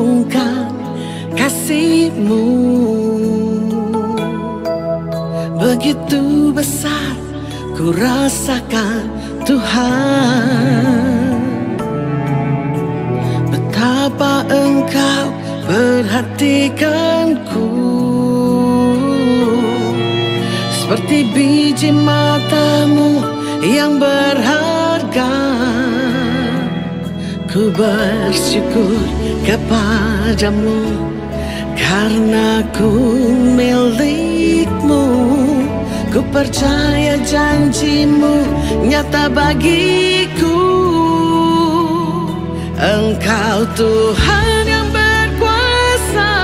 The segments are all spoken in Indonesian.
renungkan kasih-Mu. Begitu besar ku rasakan Tuhan, betapa Engkau perhatikanku. Seperti biji mata-Mu yang berharga, ku bersyukur kepadamu karena ku milik-Mu. Ku percaya janji-Mu nyata bagiku. Engkau Tuhan yang berkuasa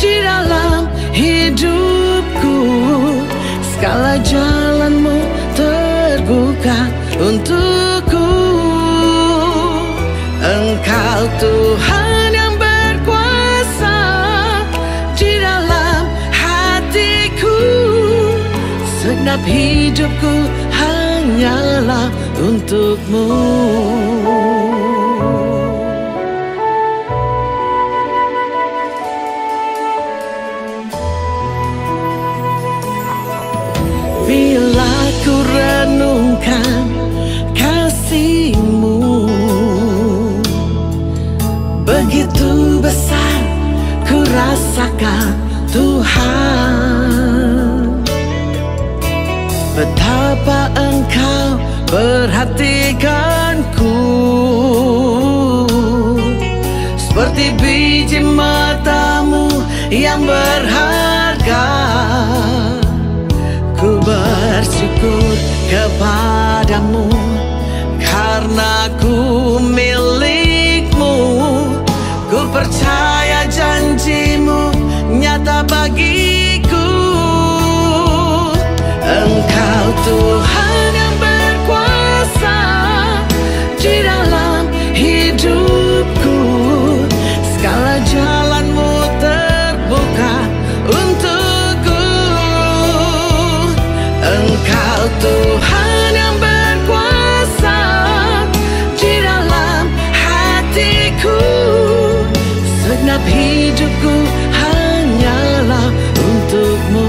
di dalam hidupku. Segala jalan-Mu terbuka untukku. Engkau Tuhan yang berkuasa di dalam hatiku. Segenap hidupku hanyalah untuk-Mu. Bila ku renungkan kasih-Mu, begitu besar ku rasakan Tuhan, betapa Engkau perhatikanku. Seperti biji mata-Mu yang berharga, ku bersyukur kepadamu karena ku milik-Mu. Ku percaya janji-Mu nyata bagiku. Engkau Tuhan yang berkuasa di dalam hidupku. Segala jalan-Mu terbuka untukku. Engkau Tuhan yang berkuasa di dalam hatiku. Segenap hidupku hanyalah untuk-Mu.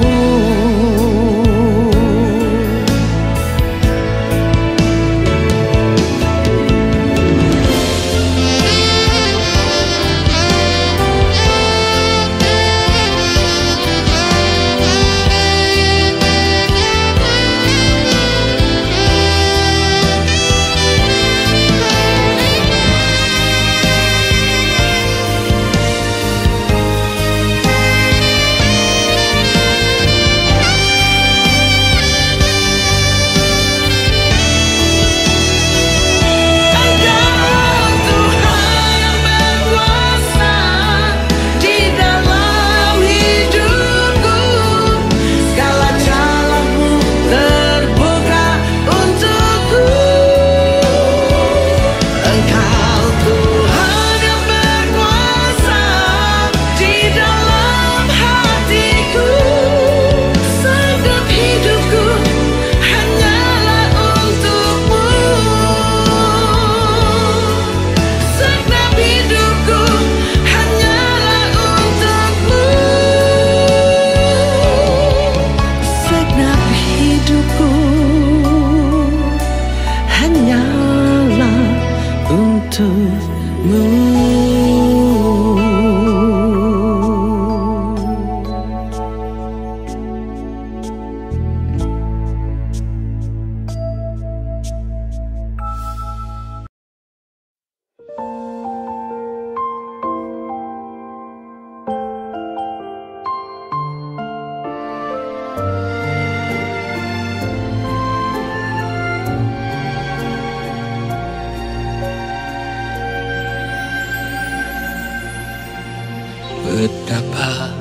Betapa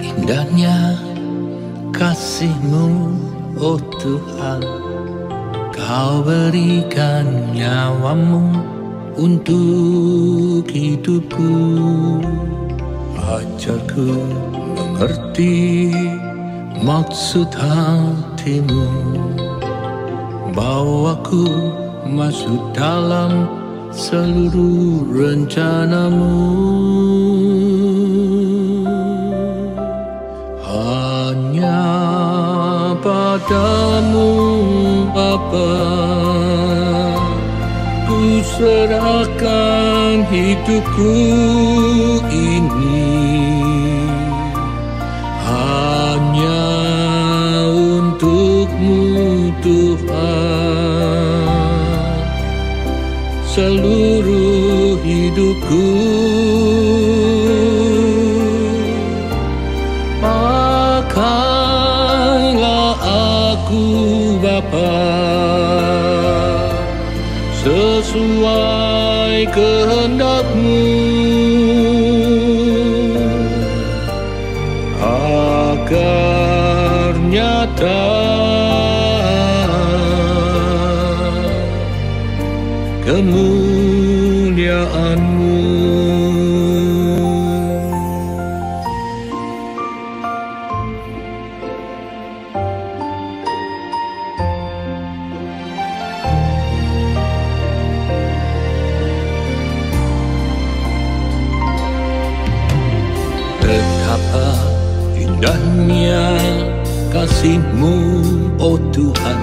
indahnya kasih-Mu, oh Tuhan. Kau berikan nyawa-Mu untuk hidupku. Ajarku mengerti maksud hati-Mu, bawaku masuk dalam seluruh rencana-Mu. serahkan hidupku ini hanya untuk-Mu Tuhan. Seluruh hidupku pakailah aku Bapa, sesuai kehendak-Mu, agar nyata kemuliaan-Mu. Betapa indahnya kasih-Mu, oh Tuhan.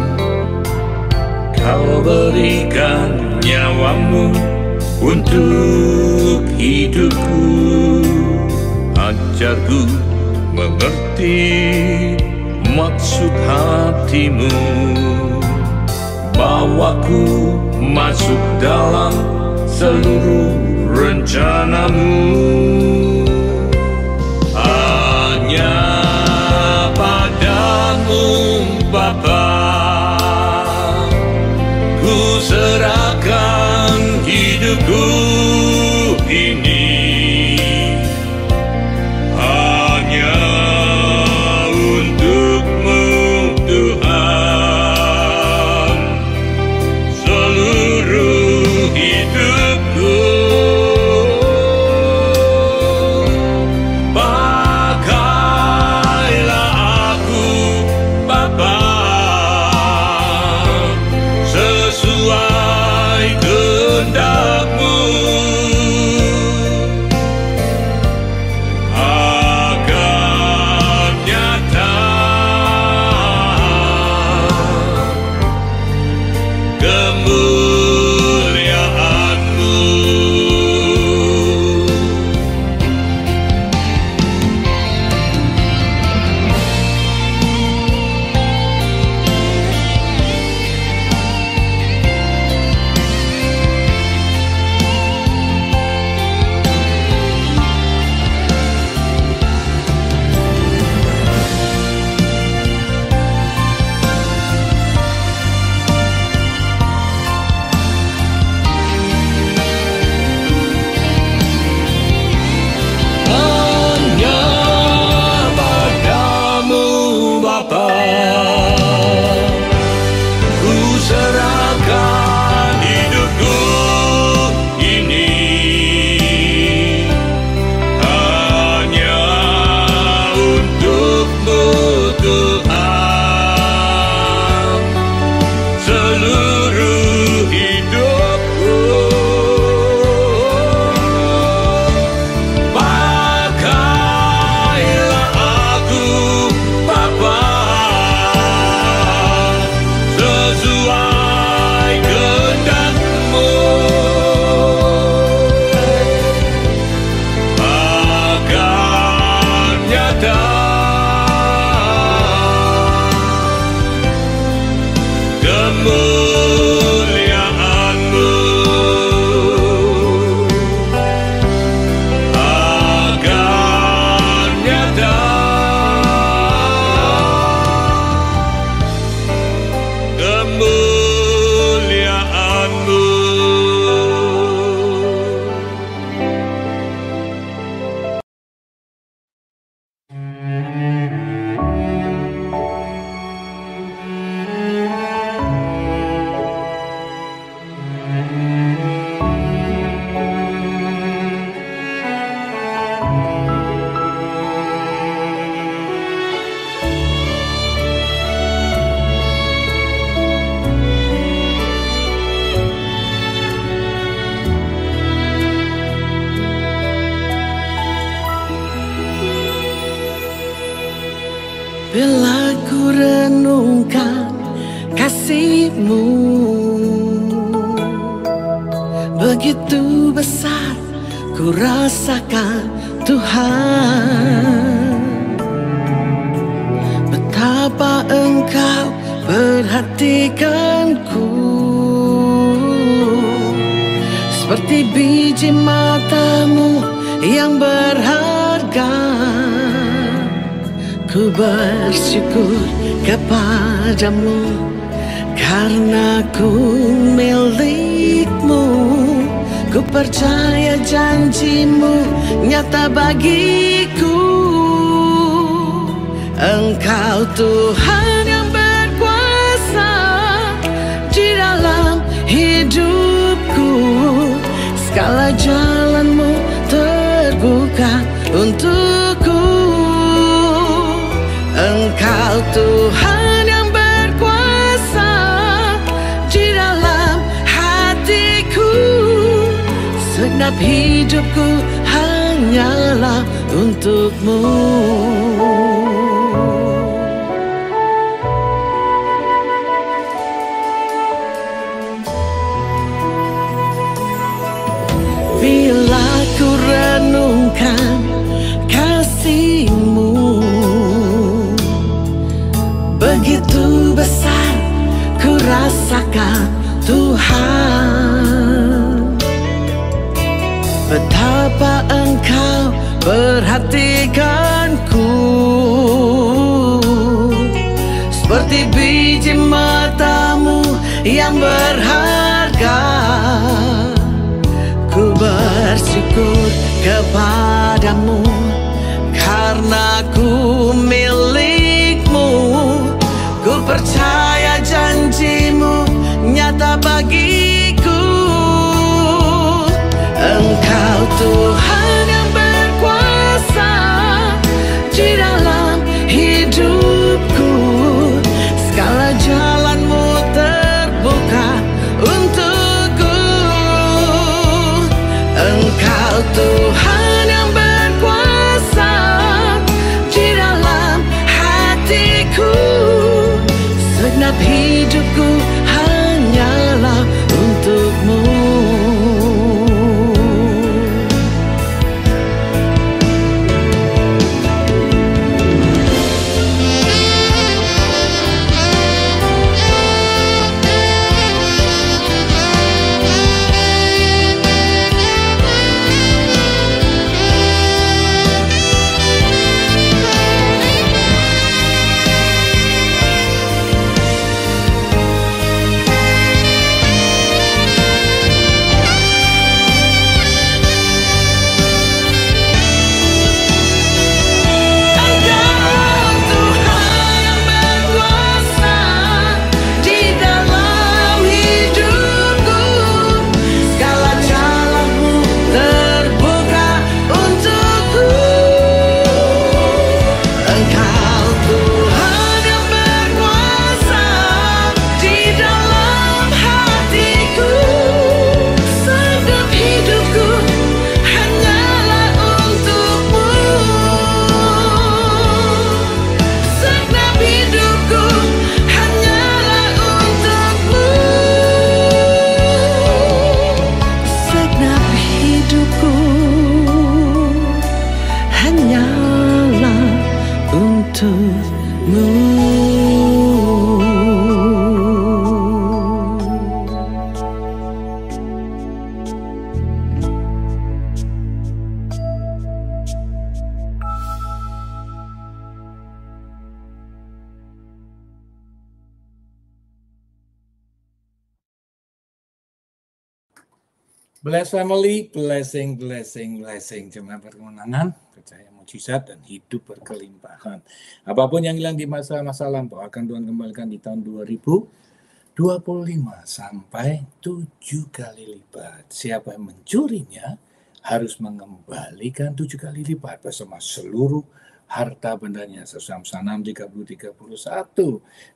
Kau berikan nyawa-Mu untuk hidupku. Ajarku mengerti maksud hati-Mu, bawaku masuk dalam seluruh rencana-Mu. Hanya padamu Bapa ku serahkan hidupku ini, hanya untuk-Mu Tuhan. Seluruh hidupku pakailah aku Bapa, sesuai kehendak-Mu, agar nyata kemuliaan-Mu. Hanya padamu Bapa ku serahkan hidupku ini, hanya untuk-Mu Tuhan. Seluruh hidupku pakailah aku Bapa, sesuai kehendak-Mu, agar nyata kemuliaan-Mu, agar nyata kemuliaan-Mu. Bila ku renungkan kasih-Mu, begitu besar ku rasakan Tuhan. Betapa Engkau perhatikanku, seperti biji matamu yang berharga. Ku bersyukur kepadamu karena ku milikmu. Ku percaya janjimu nyata bagiku. Engkau Tuhan yang berkuasa di dalam hidupku. Segala jalanmu terbuka untukku. Engkau Tuhan yang berkuasa di dalam hatiku. Segenap hidupku hanyalah untukmu. Bila ku renungkan kasih-Mu, begitu besar ku rasakan Tuhan. Betapa Engkau perhatikanku, seperti biji matamu yang berharga. Ku bersyukur kepadamu karena ku milikmu. Ku percaya janjimu nyata bagiku. Engkau Tuhan yang berkuasa di dalam hidupku. Segala jalanmu terbuka untukku. Engkau Tuhan yang berkuasa di dalam hatiku. Segenap hidupku hanyalah untukmu. Bless family, blessing, blessing, blessing. Jemaat berkemenangan, percaya mujizat dan hidup berkelimpahan. Apapun yang hilang di masa-masa lampau akan Tuhan kembalikan di tahun 2025 sampai 7 kali lipat. Siapa yang mencurinya harus mengembalikan 7 kali lipat bersama seluruh harta bendanya. 1 Salam 30-31.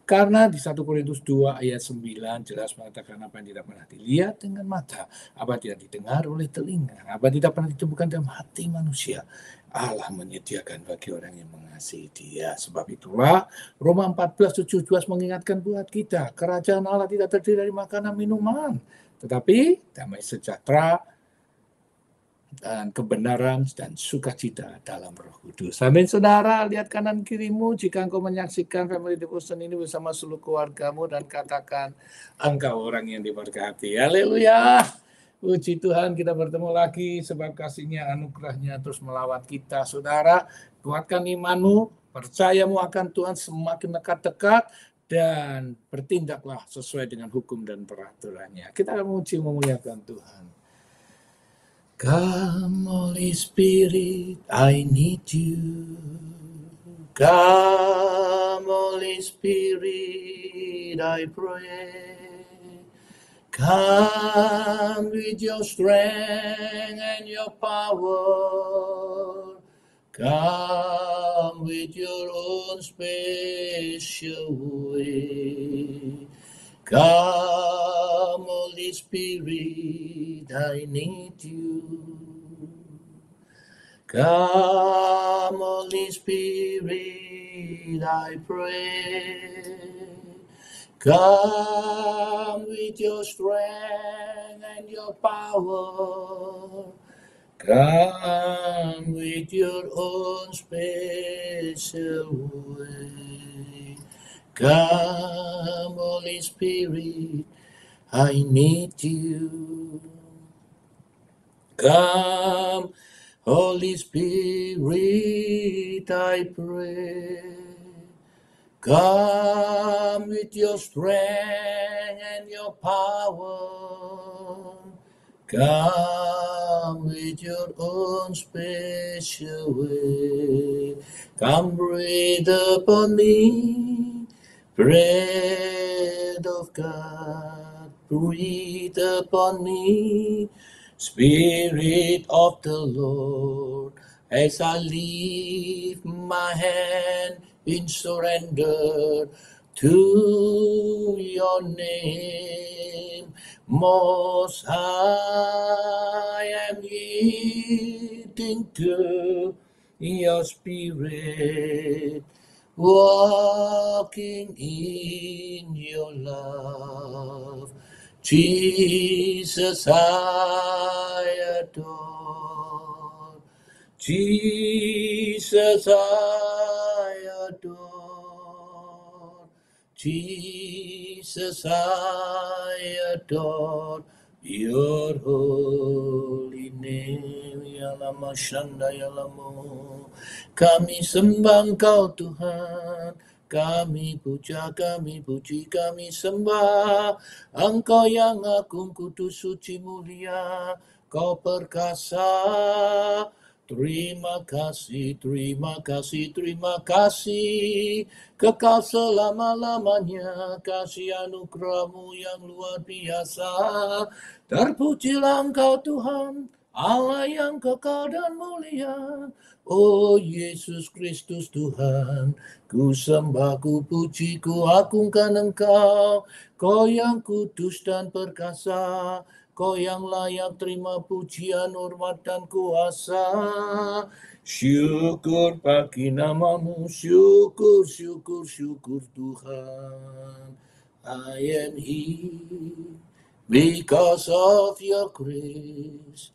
Karena di 1 Korintus 2 ayat 9 jelas mengatakan apa yang tidak pernah dilihat dengan mata, apa yang tidak didengar oleh telinga, apa yang tidak pernah ditemukan dalam hati manusia, Allah menyediakan bagi orang yang mengasihi Dia. Sebab itulah Roma 14:17 mengingatkan buat kita, kerajaan Allah tidak terdiri dari makanan minuman, tetapi damai sejahtera dan kebenaran dan sukacita dalam Roh Kudus. Amin, saudara. Lihat kanan kirimu jika engkau menyaksikan Family Devotion ini bersama seluruh keluargamu dan katakan engkau orang yang diberkati. Haleluya. Puji Tuhan, kita bertemu lagi sebab kasih-Nya, anugerah-Nya terus melawat kita. Saudara, kuatkan imanmu, percayamu akan Tuhan semakin dekat-dekat, dan bertindaklah sesuai dengan hukum dan peraturan-Nya. Kita akan memuji memuliakan Tuhan. Come, Holy Spirit, I need you. Come, Holy Spirit, I pray. Come with your strength and your power. Come with your own special way. Come, Holy Spirit, I need you. Come, Holy Spirit, I pray. Come with your strength and your power. Come with your own special way. Come, Holy Spirit, I need you. Come, Holy Spirit, I pray. Come with your strength and your power. Come with your own special way. Come breathe upon me. Breath of God, breathe upon me. Spirit of the Lord, as I lift my hand in surrender to your name. Most High, I am yielding to your Spirit, walking in your love. Jesus, I adore. Jesus, I adore. Jesus, I adore your holy name. Yalama Shanda Yalamo. Kami sembah Engkau Tuhan, kami puja, kami puji, kami sembah Engkau yang agung, kudus, suci, mulia, Kau perkasa. Terima kasih, terima kasih, terima kasih, kekal selama-lamanya, kasih anugerah-Mu yang luar biasa. Terpujilah Engkau Tuhan, Allah yang kekal dan mulia. Oh Yesus Kristus Tuhan, ku sembah, ku puji, ku agungkan Engkau. Kau yang kudus dan perkasa, Kau yang layak terima pujian, hormat dan kuasa. Syukur bagi nama-Mu, syukur, syukur, syukur Tuhan. I am here because of your grace.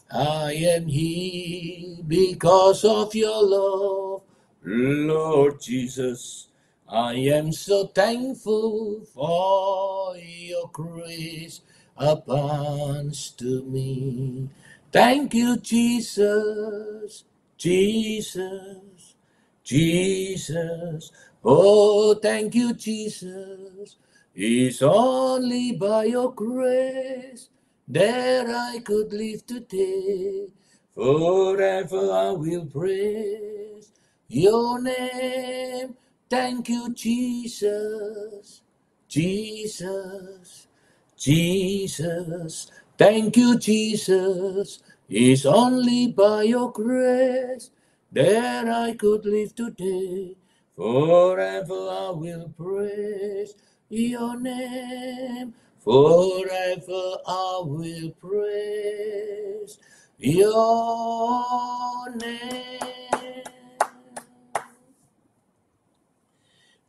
I am here because of your love, Lord Jesus. I am so thankful for your grace abounds to me. Thank you, Jesus, Jesus, Jesus. Oh, thank you, Jesus. It's only by your grace that I could live today. Forever I will praise your name. Thank you, Jesus, Jesus, Jesus. Thank you, Jesus. It's only by your grace that I could live today. Forever I will praise your name. Forever I will praise your name.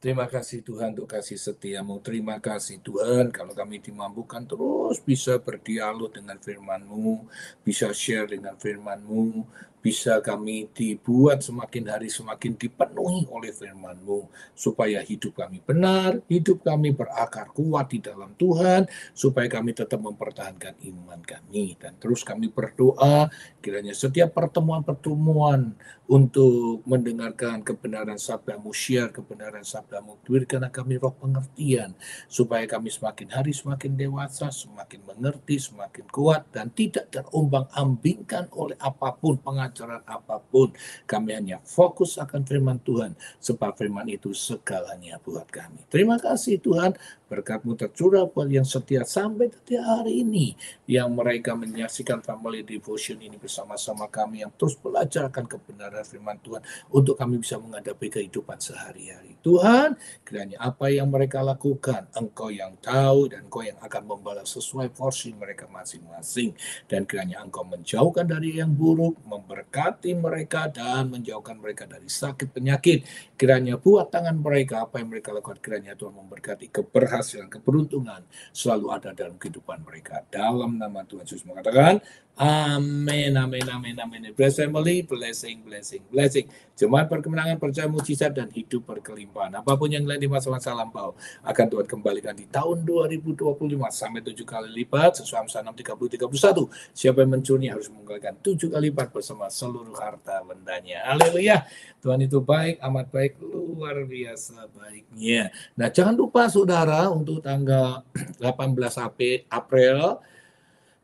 Terima kasih Tuhan untuk kasih setiamu. Terima kasih Tuhan kalau kami dimampukan terus bisa berdialog dengan firman-Mu, bisa share dengan firman-Mu, bisa kami dibuat semakin hari semakin dipenuhi oleh firman-Mu, supaya hidup kami benar, hidup kami berakar kuat di dalam Tuhan, supaya kami tetap mempertahankan iman kami. Dan terus kami berdoa, kiranya setiap pertemuan-pertemuan untuk mendengarkan kebenaran sabda-Mu, share kebenaran sabda-Mu, berikanlah kami roh pengertian, supaya kami semakin hari semakin dewasa, semakin mengerti, semakin kuat, dan tidak terombang-ambingkan oleh apapun, pengajaran apapun. Kami hanya fokus akan firman Tuhan, sebab firman itu segalanya buat kami. Terima kasih Tuhan, berkat-Mu tercurah buat yang setia sampai detik hari ini, yang mereka menyaksikan Family Devotion ini bersama-sama kami, yang terus belajar akan kebenaran firman Tuhan, untuk kami bisa menghadapi kehidupan sehari-hari. Tuhan, kiranya apa yang mereka lakukan, Engkau yang tahu, dan Engkau yang akan membalas sesuai porsi mereka masing-masing. Dan kiranya Engkau menjauhkan dari yang buruk, memberkati mereka, dan menjauhkan mereka dari sakit penyakit. Kiranya buat tangan mereka, apa yang mereka lakukan, kiranya Tuhan memberkati keberhasilan, keberuntungan selalu ada dalam kehidupan mereka. Dalam nama Tuhan Yesus mengatakan, amin, amin, amin, amin. Bless family, blessing, blessing, blessing. Jemaat perkemenangan, percaya mujizat, dan hidup berkelimpahan. Apapun yang lain di masa-masa lampau akan Tuhan kembalikan di tahun 2025 sampai 7 kali lipat, sesuai Amsal 6:30-31. Siapa yang mencuri harus mengembalikan 7 kali lipat bersama seluruh harta bendanya. Haleluya. Tuhan itu baik, amat baik, luar biasa baiknya. Nah, jangan lupa saudara, untuk tanggal 18 April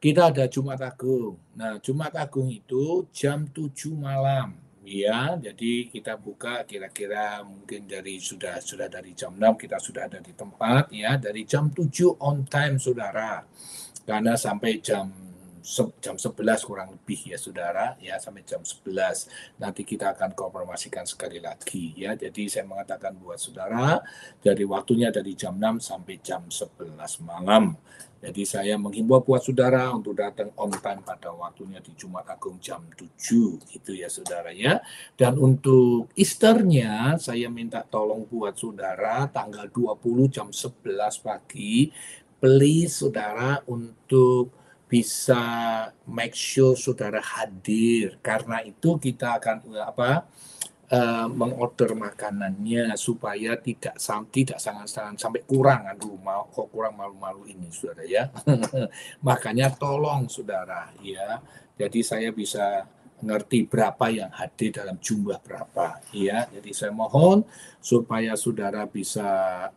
kita ada Jumat Agung. Nah, Jumat Agung itu jam 7 malam. Ya, jadi kita buka kira-kira mungkin sudah dari jam 6 kita sudah ada di tempat, ya, dari jam 7 on time saudara. Karena sampai jam 11 kurang lebih ya saudara, ya, sampai jam 11. Nanti kita akan konfirmasikan sekali lagi, ya. Jadi saya mengatakan buat saudara, dari waktunya dari jam 6 sampai jam 11 malam. Jadi saya menghimbau buat saudara untuk datang on time pada waktunya di Jumat Agung jam 7, gitu ya saudara, ya. Dan untuk Easter-nya saya minta tolong buat saudara tanggal 20 jam 11 pagi, please saudara untuk bisa make sure saudara hadir, karena itu kita akan mengorder makanannya supaya tidak sangat sampai kurang. Aduh, kok kurang, malu-malu ini saudara, ya. Makanya tolong saudara, ya. Jadi saya bisa ngerti berapa yang hadir dalam jumlah berapa, ya. Jadi saya mohon supaya saudara bisa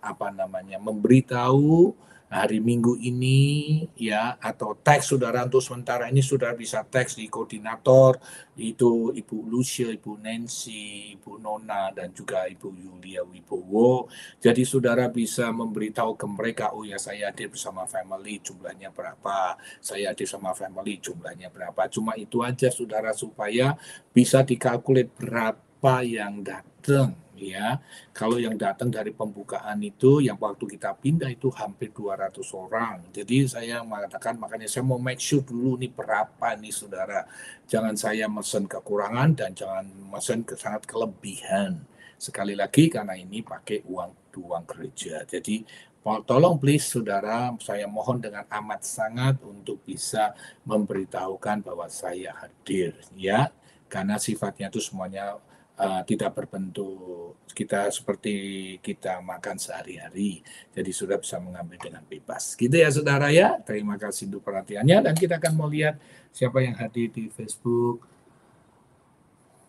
memberitahu hari Minggu ini, ya, atau teks saudara. Untuk sementara ini saudara bisa teks di koordinator, itu Ibu Lucia, Ibu Nancy, Ibu Nona, dan juga Ibu Yulia Wibowo. Jadi saudara bisa memberitahu ke mereka, oh ya, saya hadir bersama family, jumlahnya berapa, saya hadir sama family, jumlahnya berapa. Cuma itu aja saudara, supaya bisa dikalkulit berapa yang datang, ya. Kalau yang datang dari pembukaan itu, yang waktu kita pindah itu hampir 200 orang. Jadi saya mengatakan, makanya saya mau make sure dulu nih berapa nih saudara. Jangan saya mesen kekurangan dan jangan mesen sangat kelebihan. Sekali lagi, karena ini pakai uang gereja. Jadi tolong please saudara, saya mohon dengan amat sangat untuk bisa memberitahukan bahwa saya hadir, ya. Karena sifatnya itu semuanya tidak berbentuk kita seperti kita makan sehari-hari. Jadi sudah bisa mengambil dengan bebas. Gitu ya saudara, ya. Terima kasih untuk perhatiannya, dan kita akan melihat siapa yang hadir di Facebook.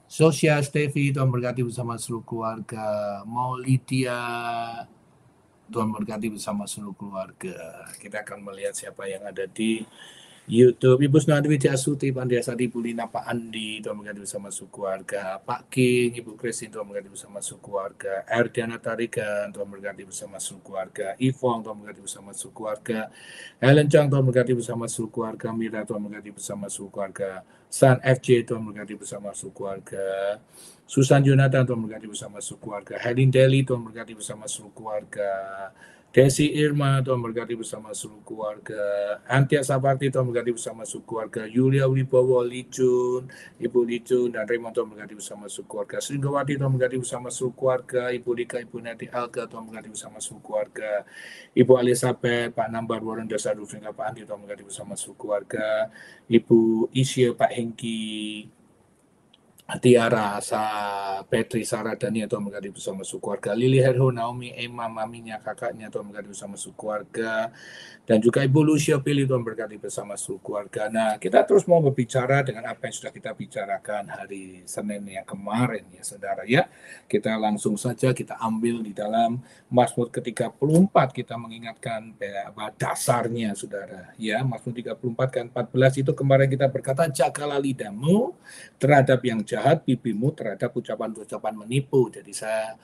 Sosial Stevi, Tuhan berkati bersama seluruh keluarga. Maulidia, Tuhan berkati bersama seluruh keluarga. Kita akan melihat siapa yang ada di YouTube. Ibu Sunadwi Asuti, Pandiasadi, Bulina, Pak Andi, Tuhan berkati bersama suku keluarga. Pak King, Ibu Christine, Tuhan berkati bersama suku keluarga. Erdiana Tarikan, Tuhan berkati bersama suku keluarga. Ivong, Tuhan berkati bersama suku keluarga. Helen Chang, Tuhan berkati bersama suku keluarga. Mira, Tuhan berkati bersama suku keluarga. San FJ, Tuhan berkati bersama suku keluarga. Susan Jonathan, Tuhan berkati bersama suku keluarga. Helen Deli, Tuhan berkati bersama suku keluarga. Desi Irma, Tuhan berkati bersama seluruh keluarga. Antia Saparti, Tuhan berkati bersama seluruh keluarga. Yulia Wibowo, Licun, Ibu Licun, dan Raymond, Tuhan berkati bersama seluruh keluarga. Sringgawati, Tuhan berkati bersama seluruh keluarga. Ibu Dika, Ibu Neti Alga, Tuhan berkati bersama seluruh keluarga. Ibu Elizabeth, Pak Nambar, Warren Dasa Rufingga, Pak Andi, Tuhan berkati bersama seluruh keluarga. Ibu Isya, Pak Hengki, Tiara, Petri, Sarah, Dania, Tuhan berkati bersama keluarga. Lili, Herho, Naomi, Emma, maminya, kakaknya, Tuhan berkati bersama keluarga. Dan juga Ibu Lucia Pilih, Tuhan berkati bersama keluarga. Nah, kita terus mau berbicara dengan apa yang sudah kita bicarakan hari Senin yang kemarin, ya saudara ya. Kita langsung saja kita ambil di dalam Mazmur ke-34, kita mengingatkan dasarnya, saudara. Ya, Mazmur 34 kan 14 itu kemarin kita berkata, jagalah lidahmu terhadap yang jahat, pipimu terhadap ucapan-ucapan menipu. Jadi saya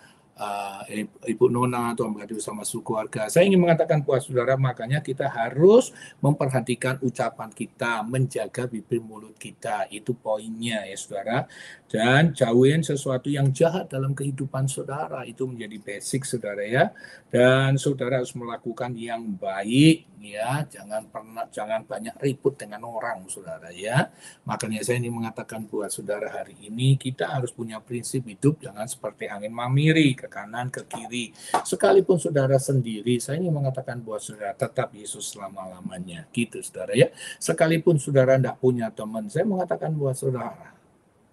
Ibu Nona, Tuhan berkati bersama keluarga. Saya ingin mengatakan buat saudara, makanya kita harus memperhatikan ucapan kita, menjaga bibir mulut kita. Itu poinnya ya saudara. Dan jauhin sesuatu yang jahat dalam kehidupan saudara. Itu menjadi basic saudara ya. Dan saudara harus melakukan yang baik ya. Jangan banyak ribut dengan orang saudara ya. Makanya saya ingin mengatakan buat saudara hari ini kita harus punya prinsip hidup, jangan seperti angin mamiri ke kanan ke kiri. Sekalipun saudara sendiri, saya ingin mengatakan buat saudara tetap Yesus selama-lamanya. Gitu saudara ya. Sekalipun saudara tidak punya teman, saya mengatakan buat saudara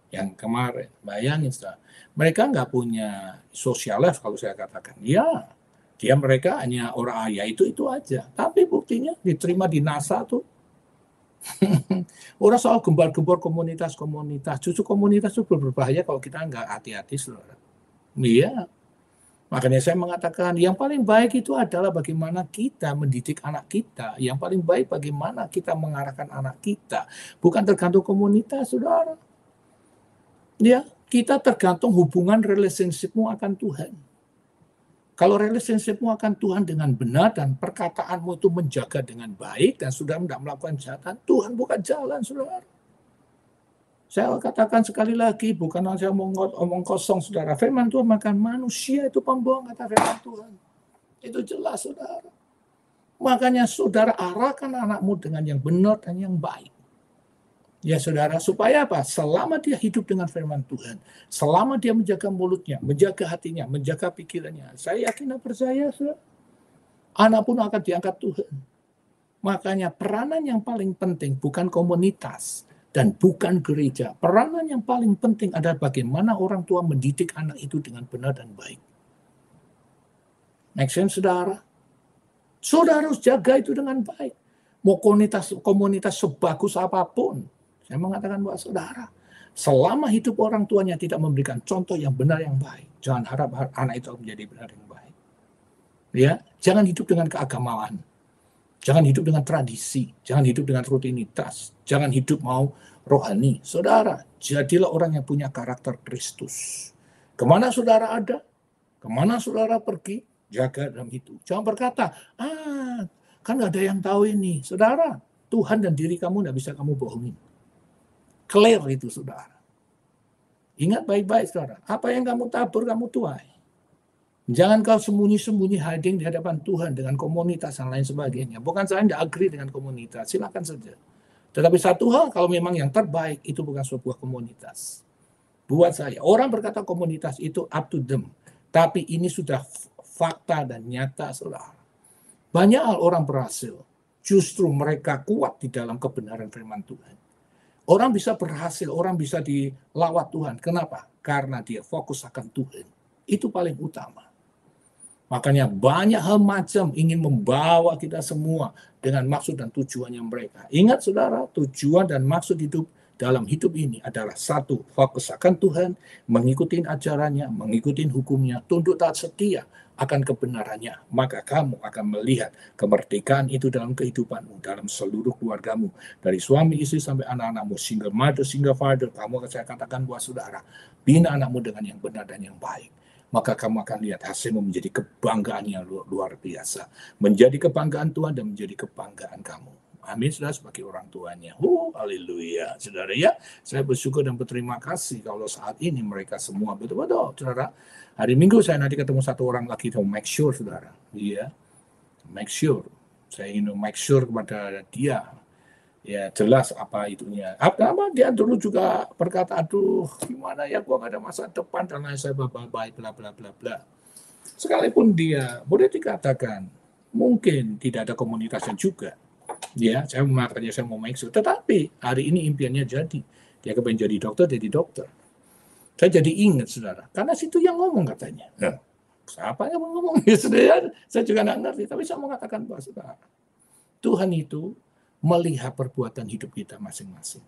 yang kemarin, bayangin saudara, mereka nggak punya social life kalau saya katakan. Ya, mereka hanya orang ayah itu aja. Tapi buktinya diterima di NASA tuh. Orang soal gembar-gembor komunitas-komunitas, justru komunitas itu berbahaya kalau kita nggak hati-hati saudara. Iya. Makanya saya mengatakan yang paling baik itu adalah bagaimana kita mendidik anak kita. Yang paling baik bagaimana kita mengarahkan anak kita. Bukan tergantung komunitas, saudara. Ya, kita tergantung hubungan relationship-mu akan Tuhan. Kalau relationship-mu akan Tuhan dengan benar dan perkataanmu itu menjaga dengan baik dan sudah tidak melakukan kejahatan, Tuhan buka jalan, saudara. Saya katakan sekali lagi, bukan saya omong kosong, saudara. Firman Tuhan makan manusia itu pembohong, kata firman Tuhan. Itu jelas, saudara. Makanya saudara arahkan anakmu dengan yang benar dan yang baik. Ya saudara, supaya apa? Selama dia hidup dengan firman Tuhan, selama dia menjaga mulutnya, menjaga hatinya, menjaga pikirannya, saya yakin dan percaya, saudara, anak pun akan diangkat Tuhan. Makanya peranan yang paling penting bukan komunitas dan bukan gereja. Peranan yang paling penting adalah bagaimana orang tua mendidik anak itu dengan benar dan baik. Make sense, saudara? Saudara harus jaga itu dengan baik. Mau komunitas sebagus apapun, saya mengatakan buat saudara, selama hidup orang tuanya tidak memberikan contoh yang benar yang baik, jangan harap anak itu menjadi benar yang baik. Ya, jangan hidup dengan keagamaan, jangan hidup dengan tradisi, jangan hidup dengan rutinitas, jangan hidup mau rohani. Saudara, jadilah orang yang punya karakter Kristus. Kemana saudara ada, kemana saudara pergi, jaga dalam itu. Jangan berkata, kan nggak ada yang tahu ini. Saudara, Tuhan dan diri kamu nggak bisa kamu bohongin. Clear itu, saudara. Ingat baik-baik, saudara. Apa yang kamu tabur, kamu tuai. Jangan kau sembunyi-sembunyi hiding di hadapan Tuhan dengan komunitas dan lain sebagainya. Bukan saya tidak agree dengan komunitas, silakan saja. Tetapi satu hal, kalau memang yang terbaik, itu bukan sebuah komunitas. Buat saya, orang berkata komunitas itu up to them. Tapi ini sudah fakta dan nyata, saudara. Banyak hal orang berhasil, justru mereka kuat di dalam kebenaran firman Tuhan. Orang bisa berhasil, orang bisa dilawat Tuhan. Kenapa? Karena dia fokus akan Tuhan. Itu paling utama. Makanya banyak hal macam ingin membawa kita semua dengan maksud dan tujuannya mereka. Ingat saudara, tujuan dan maksud hidup dalam hidup ini adalah satu, fokus akan Tuhan, mengikuti ajarannya, mengikuti hukumnya, tunduk taat setia akan kebenarannya. Maka kamu akan melihat kemerdekaan itu dalam kehidupanmu, dalam seluruh keluargamu, dari suami istri sampai anak-anakmu, single mother, single father. Kamu akan saya katakan buat saudara, bina anakmu dengan yang benar dan yang baik. Maka kamu akan lihat hasilmu menjadi kebanggaan yang luar biasa. Menjadi kebanggaan Tuhan dan menjadi kebanggaan kamu. Amin, saudara, sebagai orang tuanya. Haleluya, saudara ya. Saya bersyukur dan berterima kasih kalau saat ini mereka semua betul-betul, saudara. Hari Minggu saya nanti ketemu satu orang lagi, to make sure, saudara. Iya. make sure. Saya ingin make sure kepada dia, ya jelas apa itunya. Apa dia dulu juga berkata, aduh gimana ya, gua gak ada masa depan dan lain saya baik bla bla bla bla. Sekalipun dia boleh dikatakan mungkin tidak ada komunitasnya juga, ya makanya saya mau make sure. Tetapi hari ini impiannya jadi, dia kepengen jadi dokter. Saya jadi ingat saudara, karena situ yang ngomong katanya. Siapa yang mau ngomong? Ya, saya juga nggak ngerti, tapi saya mau katakan bahwa saudara, Tuhan itu melihat perbuatan hidup kita masing-masing.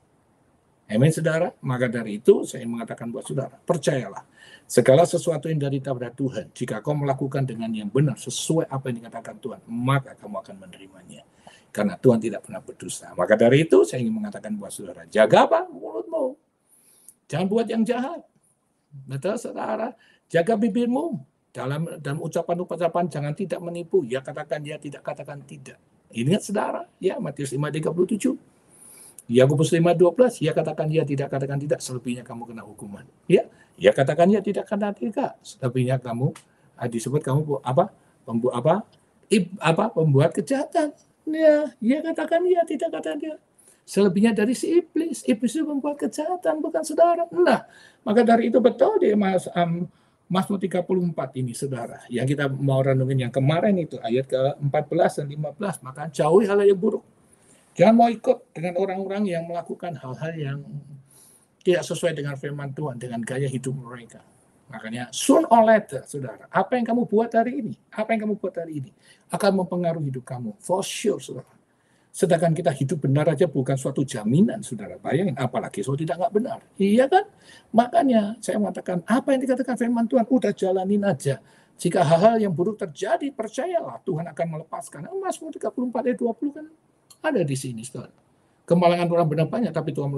Amin saudara. Maka dari itu saya mengatakan buat saudara, percayalah segala sesuatu yang dari tabrak Tuhan, jika kau melakukan dengan yang benar sesuai apa yang dikatakan Tuhan, maka kamu akan menerimanya. Karena Tuhan tidak pernah berdusta. Maka dari itu saya ingin mengatakan buat saudara, jaga apa? Mulutmu. Jangan buat yang jahat. Betul saudara. Jaga bibirmu. Dalam ucapan-ucapan jangan tidak menipu. Ya katakan ya, tidak katakan tidak. Ingat saudara, ya Matius 5:37. Yakobus 5:12, ya katakan ya, tidak katakan tidak, selebihnya kamu kena hukuman. Ya katakan ya, tidak katakan tidak, selebihnya kamu disebut kamu pembuat kejahatan. Ya katakan ya, tidak katakan ya. Selebihnya dari si iblis. Iblis itu membuat kejahatan, bukan saudara. Nah, maka dari itu betul di Mazmur 34 ini saudara, yang kita mau renungin yang kemarin itu ayat ke-14 dan 15, maka jauhi hal yang buruk. Jangan mau ikut dengan orang-orang yang melakukan hal-hal yang tidak sesuai dengan firman Tuhan, dengan gaya hidup mereka. Makanya soon or later saudara, apa yang kamu buat hari ini, akan mempengaruhi hidup kamu, for sure saudara. Sedangkan kita hidup benar aja bukan suatu jaminan, saudara. Bayangin, apalagi kalau tidak nggak benar. Iya kan? Makanya saya mengatakan, apa yang dikatakan firman Tuhan, udah jalanin aja. Jika hal-hal yang buruk terjadi, percayalah Tuhan akan melepaskan. Mazmur 34 ayat 20 kan ada di sini, saudara. Kemalangan orang benar banyak, tapi Tuhan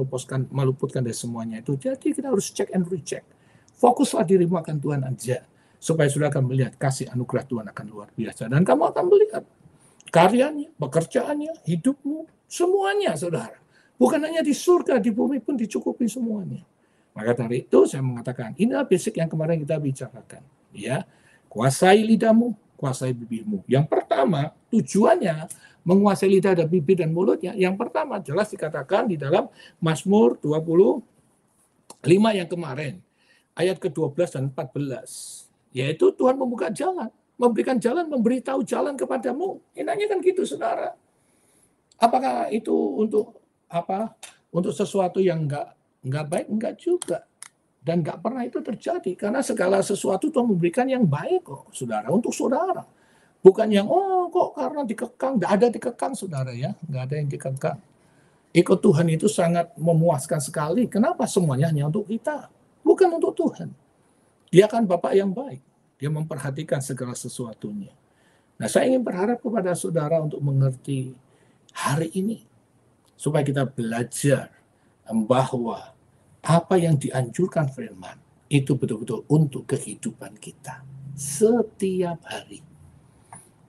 meluputkan dari semuanya itu. Jadi kita harus check and recheck. Fokuslah dirimu akan Tuhan aja. Supaya saudara akan melihat kasih anugerah Tuhan akan luar biasa. Dan kamu akan melihat karyanya, pekerjaannya, hidupmu, semuanya saudara. Bukan hanya di surga, di bumi pun dicukupi semuanya. Maka dari itu saya mengatakan, inilah basic yang kemarin kita bicarakan. Ya, kuasai lidahmu, kuasai bibirmu. Yang pertama, tujuannya menguasai lidah dan bibir dan mulutnya. Yang pertama jelas dikatakan di dalam Mazmur 25 yang kemarin, ayat ke-12 dan 14. Yaitu Tuhan membuka jalan. Memberikan jalan, memberitahu jalan kepadamu. Enaknya kan gitu, saudara. Apakah itu untuk apa? Untuk sesuatu yang enggak baik? Enggak juga. Dan enggak pernah itu terjadi. Karena segala sesuatu Tuhan memberikan yang baik kok, saudara. Untuk saudara. Bukan yang, kok karena dikekang. Enggak ada dikekang, saudara ya. Enggak ada yang dikekang. Ikut Tuhan itu sangat memuaskan sekali. Kenapa? Semuanya hanya untuk kita. Bukan untuk Tuhan. Dia kan Bapak yang baik. Dia memperhatikan segala sesuatunya. Nah, saya ingin berharap kepada saudara untuk mengerti hari ini. Supaya kita belajar bahwa apa yang dianjurkan firman itu betul-betul untuk kehidupan kita. Setiap hari.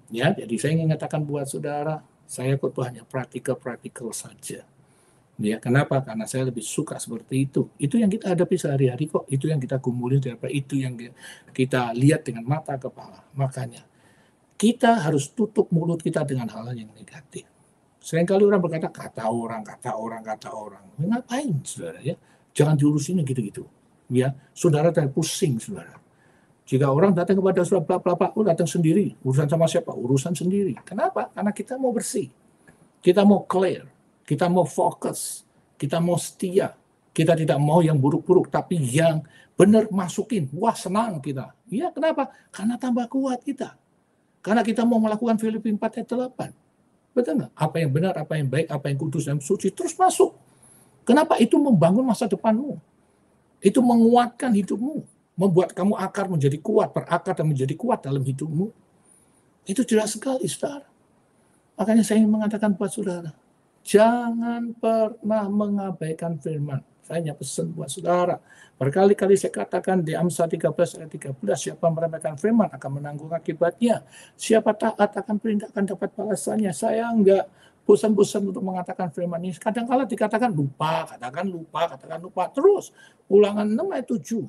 Ya, jadi saya ingin mengatakan buat saudara, saya khotbah hanya praktikal saja. Ya, kenapa? Karena saya lebih suka seperti itu. Itu yang kita hadapi sehari-hari kok. Itu yang kita gumulin, itu yang kita lihat dengan mata kepala. Makanya, kita harus tutup mulut kita dengan hal yang negatif. Seringkali orang berkata, kata orang. Ngapain, saudara ya? Jangan diurusin gitu-gitu. Ya, saudara tak pusing, saudara. Jika orang datang kepada saudara, datang sendiri. Urusan sama siapa? Urusan sendiri. Kenapa? Karena kita mau bersih. Kita mau clear. Kita mau fokus, kita mau setia, kita tidak mau yang buruk-buruk, tapi yang benar masukin. Wah, senang kita. Ya, kenapa? Karena tambah kuat kita. Karena kita mau melakukan Filipi 4 ayat 8. Betul nggak? Apa yang benar, apa yang baik, apa yang kudus dan suci, terus masuk. Kenapa? Itu membangun masa depanmu. Itu menguatkan hidupmu. Membuat kamu akar menjadi kuat, berakar dan menjadi kuat dalam hidupmu. Itu jelas sekali, saudara. Makanya saya ingin mengatakan buat saudara, jangan pernah mengabaikan firman. Saya hanya pesan buat saudara. Berkali-kali saya katakan di Amsal 13 ayat 13, siapa meremehkan firman akan menanggung akibatnya. Siapa taat akan perintah akan dapat balasannya. Saya enggak bosan-bosan untuk mengatakan firman ini. Kadang-kala dikatakan lupa, katakan lupa. Terus, Ulangan 6 ayat 7.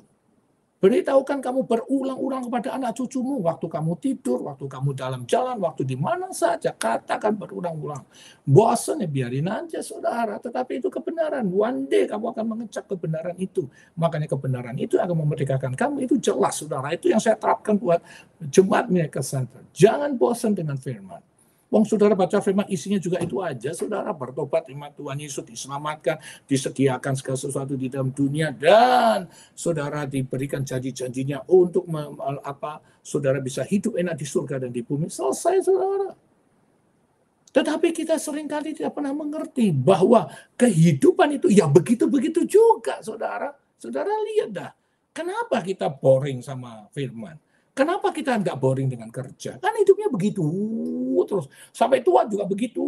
Beritahukan kamu berulang-ulang kepada anak cucumu, waktu kamu tidur, waktu kamu dalam jalan, waktu di mana saja, katakan berulang-ulang. Bosan ya biarin aja saudara, tetapi itu kebenaran. One day kamu akan mengecap kebenaran itu. Makanya kebenaran itu akan memerdekakan kamu, itu jelas saudara. Itu yang saya terapkan buat jemaat Miracle Center. Jangan bosan dengan firman. Wong saudara baca firman isinya juga itu aja, saudara bertobat, terima Tuhan Yesus, diselamatkan, disediakan segala sesuatu di dalam dunia, dan saudara diberikan janji-janjinya untuk saudara bisa hidup enak di surga dan di bumi. Selesai saudara. Tetapi kita seringkali tidak pernah mengerti bahwa kehidupan itu ya begitu-begitu juga saudara. Saudara lihat dah, kenapa kita boring sama firman? Kenapa kita nggak boring dengan kerja? Kan hidupnya begitu terus. Sampai tua juga begitu.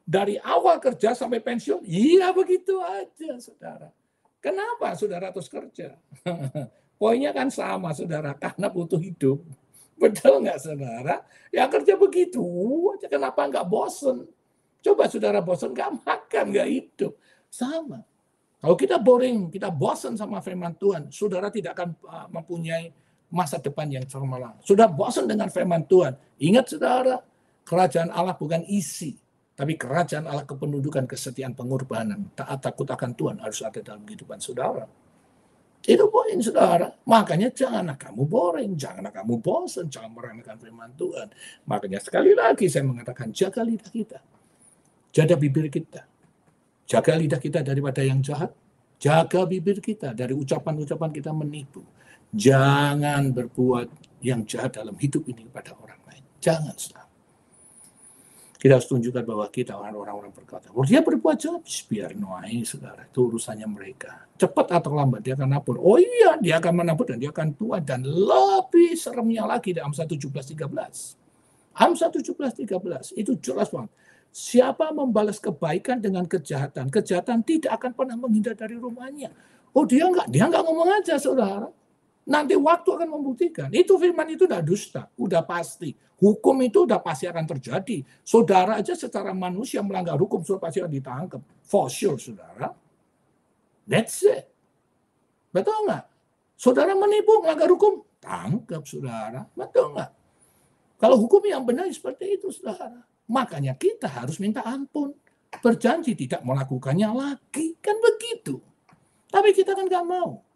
Dari awal kerja sampai pensiun, iya begitu aja, saudara. Kenapa saudara terus kerja? Poinnya kan sama, saudara. Karena butuh hidup. Betul nggak, saudara? Ya kerja begitu aja. Kenapa nggak bosen? Coba saudara bosen, nggak makan, nggak hidup. Sama. Kalau kita boring, kita bosen sama firman Tuhan, saudara tidak akan mempunyai masa depan yang cemerlang. Sudah bosan dengan firman Tuhan. Ingat saudara, kerajaan Allah bukan isi, tapi kerajaan Allah kependudukan, kesetiaan, pengorbanan, taat takut akan Tuhan harus ada dalam kehidupan saudara. Itu poin saudara. Makanya janganlah kamu boring, janganlah kamu bosan, jangan meremehkan firman Tuhan. Makanya sekali lagi saya mengatakan jaga lidah kita, jaga bibir kita, jaga lidah kita daripada yang jahat, jaga bibir kita dari ucapan-ucapan kita menipu. Jangan berbuat yang jahat dalam hidup ini kepada orang lain. Jangan, saudara. Kita harus tunjukkan bahwa kita orang-orang berkata, dia berbuat jahat, biar noai, saudara. Itu urusannya mereka. Cepat atau lambat dia akan nabur. Oh iya, dia akan menabur dan dia akan tua. Dan lebih seremnya lagi di Amsal 17:13. Amsal 17:13 itu jelas banget. Siapa membalas kebaikan dengan kejahatan, kejahatan tidak akan pernah menghindar dari rumahnya. Oh dia nggak ngomong aja, saudara. Nanti waktu akan membuktikan. Itu firman itu udah dusta, udah pasti. Hukum itu udah pasti akan terjadi. Saudara aja secara manusia melanggar hukum, sudah pasti akan ditangkap. For sure, saudara. That's it. Betul nggak? Saudara menipu, melanggar hukum, tangkap, saudara. Betul nggak? Kalau hukum yang benar seperti itu, saudara. Makanya kita harus minta ampun. Berjanji tidak melakukannya lagi. Kan begitu. Tapi kita kan nggak mau.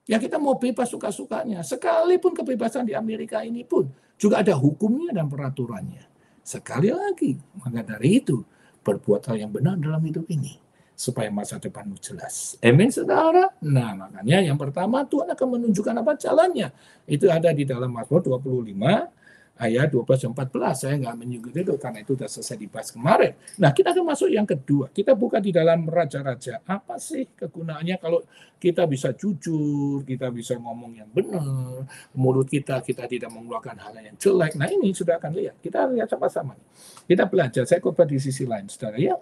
Ya kita mau bebas suka-sukanya. Sekalipun kebebasan di Amerika ini pun juga ada hukumnya dan peraturannya. Sekali lagi, maka dari itu berbuat hal yang benar dalam hidup ini supaya masa depanmu jelas. Amin, saudara. Nah, makanya yang pertama Tuhan akan menunjukkan apa jalannya. Itu ada di dalam Mazmur 25 ayat 12-14. Saya nggak menyinggung itu karena itu sudah selesai dibahas kemarin. Nah, kita akan masuk yang kedua. Kita buka di dalam Raja-Raja. Apa sih kegunaannya kalau kita bisa jujur, kita bisa ngomong yang benar, mulut kita tidak mengeluarkan hal yang jelek. Nah, ini sudah akan lihat. Kita lihat sama-sama. Kita belajar. Saya coba di sisi lain, saudara. Ya.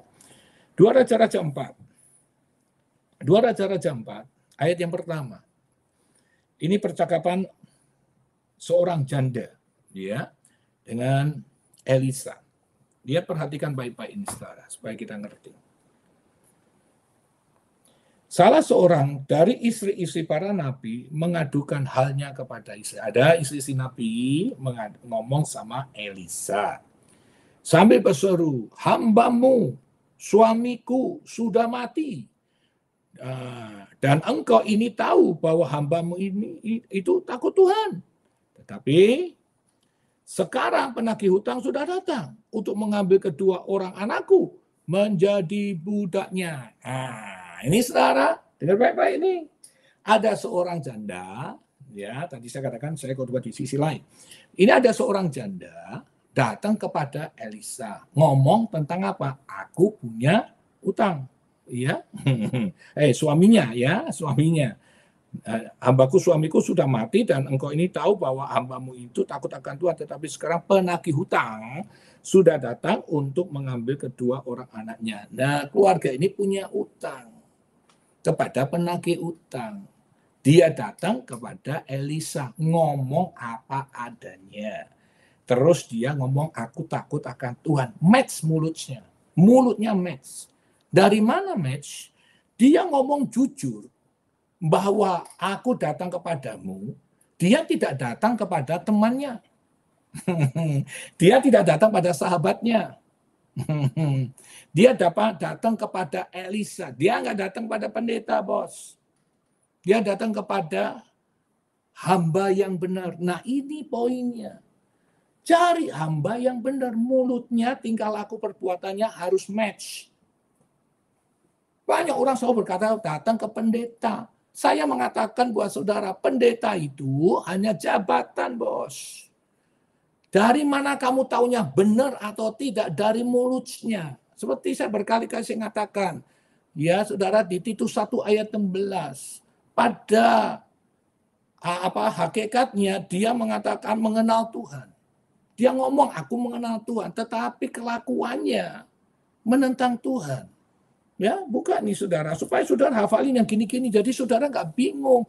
2 Raja-Raja 4. 2 Raja-Raja 4, ayat yang pertama. Ini percakapan seorang janda. Dia dengan Elisa. Dia perhatikan baik-baik ini, saudara, supaya kita ngerti. Salah seorang dari istri-istri para nabi mengadukan halnya kepada istri. Ada istri-istri nabi ngomong sama Elisa. Sambil berseru, hambamu, suamiku sudah mati. Dan engkau ini tahu bahwa hambamu ini itu takut Tuhan. Tetapi sekarang penagih hutang sudah datang untuk mengambil kedua orang anakku menjadi budaknya. Nah, ini saudara, dengar baik-baik ini. Ada seorang janda, ya tadi saya katakan saya coba di sisi lain. Ini ada seorang janda datang kepada Elisa, ngomong tentang apa? Aku punya utang, ya. Suaminya, ya, suaminya. Hambaku suamiku sudah mati dan engkau ini tahu bahwa hambamu itu takut akan Tuhan, tetapi sekarang penagih hutang sudah datang untuk mengambil kedua orang anaknya. Nah, keluarga ini punya utang kepada penagih utang. Dia datang kepada Elisa ngomong apa adanya. Terus dia ngomong aku takut akan Tuhan. Match mulutnya. Mulutnya match. Dari mana match? Dia ngomong jujur. bahwa aku datang kepadamu, dia tidak datang kepada temannya. Dia tidak datang pada sahabatnya. Dia dapat datang kepada Elisa. Dia nggak datang pada pendeta, bos. Dia datang kepada hamba yang benar. Nah, ini poinnya. Cari hamba yang benar. Mulutnya, tingkah laku, perbuatannya harus match. Banyak orang selalu berkata datang ke pendeta. Saya mengatakan buat saudara, pendeta itu hanya jabatan, bos. Dari mana kamu taunya benar atau tidak? Dari mulutnya. Seperti saya berkali-kali mengatakan, ya saudara, di Titus 1 ayat 16, pada hakikatnya dia mengatakan mengenal Tuhan. Dia ngomong aku mengenal Tuhan, tetapi kelakuannya menentang Tuhan. Ya, bukan nih saudara, supaya saudara hafalin yang gini-gini. Jadi saudara nggak bingung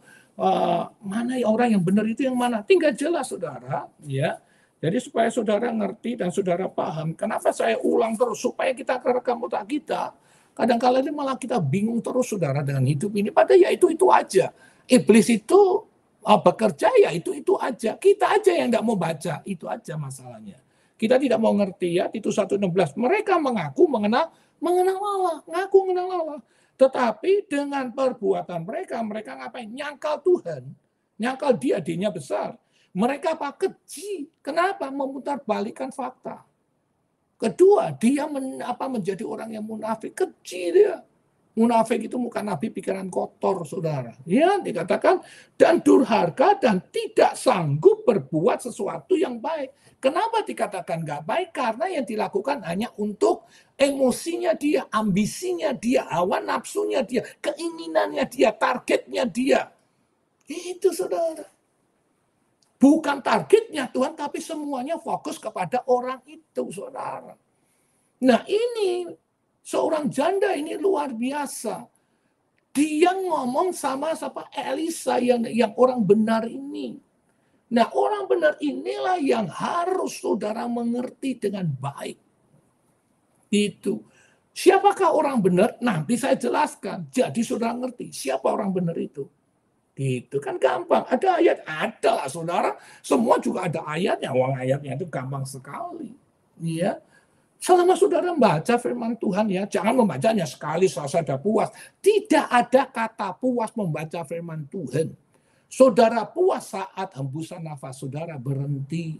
mana orang yang benar itu yang mana. Tinggal jelas saudara, ya. Jadi supaya saudara ngerti dan saudara paham, kenapa saya ulang terus, supaya kita kerekam otak kita. Kadang-kadang malah kita bingung terus saudara dengan hidup ini. Padahal ya itu aja. Iblis itu bekerja ya itu aja. Kita aja yang nggak mau baca, itu aja masalahnya. Kita tidak mau ngerti ya, Titus 1:16. Mereka mengaku mengenal Allah, ngaku mengenal Allah. Tetapi dengan perbuatan mereka ngapain? Nyangkal Tuhan. Nyangkal dia besar. Mereka keji. Kenapa? Memutarbalikkan fakta. Kedua, dia menjadi orang yang munafik. Keji dia. Munafik itu bukan nabi pikiran kotor, saudara. Ya, dikatakan dan durhaka dan tidak sanggup berbuat sesuatu yang baik. Kenapa dikatakan nggak baik? Karena yang dilakukan hanya untuk emosinya dia, ambisinya dia, hawa nafsunya dia, keinginannya dia, targetnya dia. Itu saudara. Bukan targetnya Tuhan, tapi semuanya fokus kepada orang itu, saudara. Nah ini, seorang janda ini luar biasa. Dia ngomong sama Elisa yang orang benar ini. Nah orang benar inilah yang harus saudara mengerti dengan baik. Itu. Siapakah orang benar? Nanti saya jelaskan. Jadi saudara ngerti siapa orang benar itu. Itu kan gampang. Ada ayat, ada lah saudara. Semua juga ada ayatnya. Wang ayatnya itu gampang sekali. Ya. Selama saudara membaca firman Tuhan ya, jangan membacanya sekali selesai sudah puas. Tidak ada kata puas membaca firman Tuhan. Saudara puas saat hembusan nafas saudara berhenti.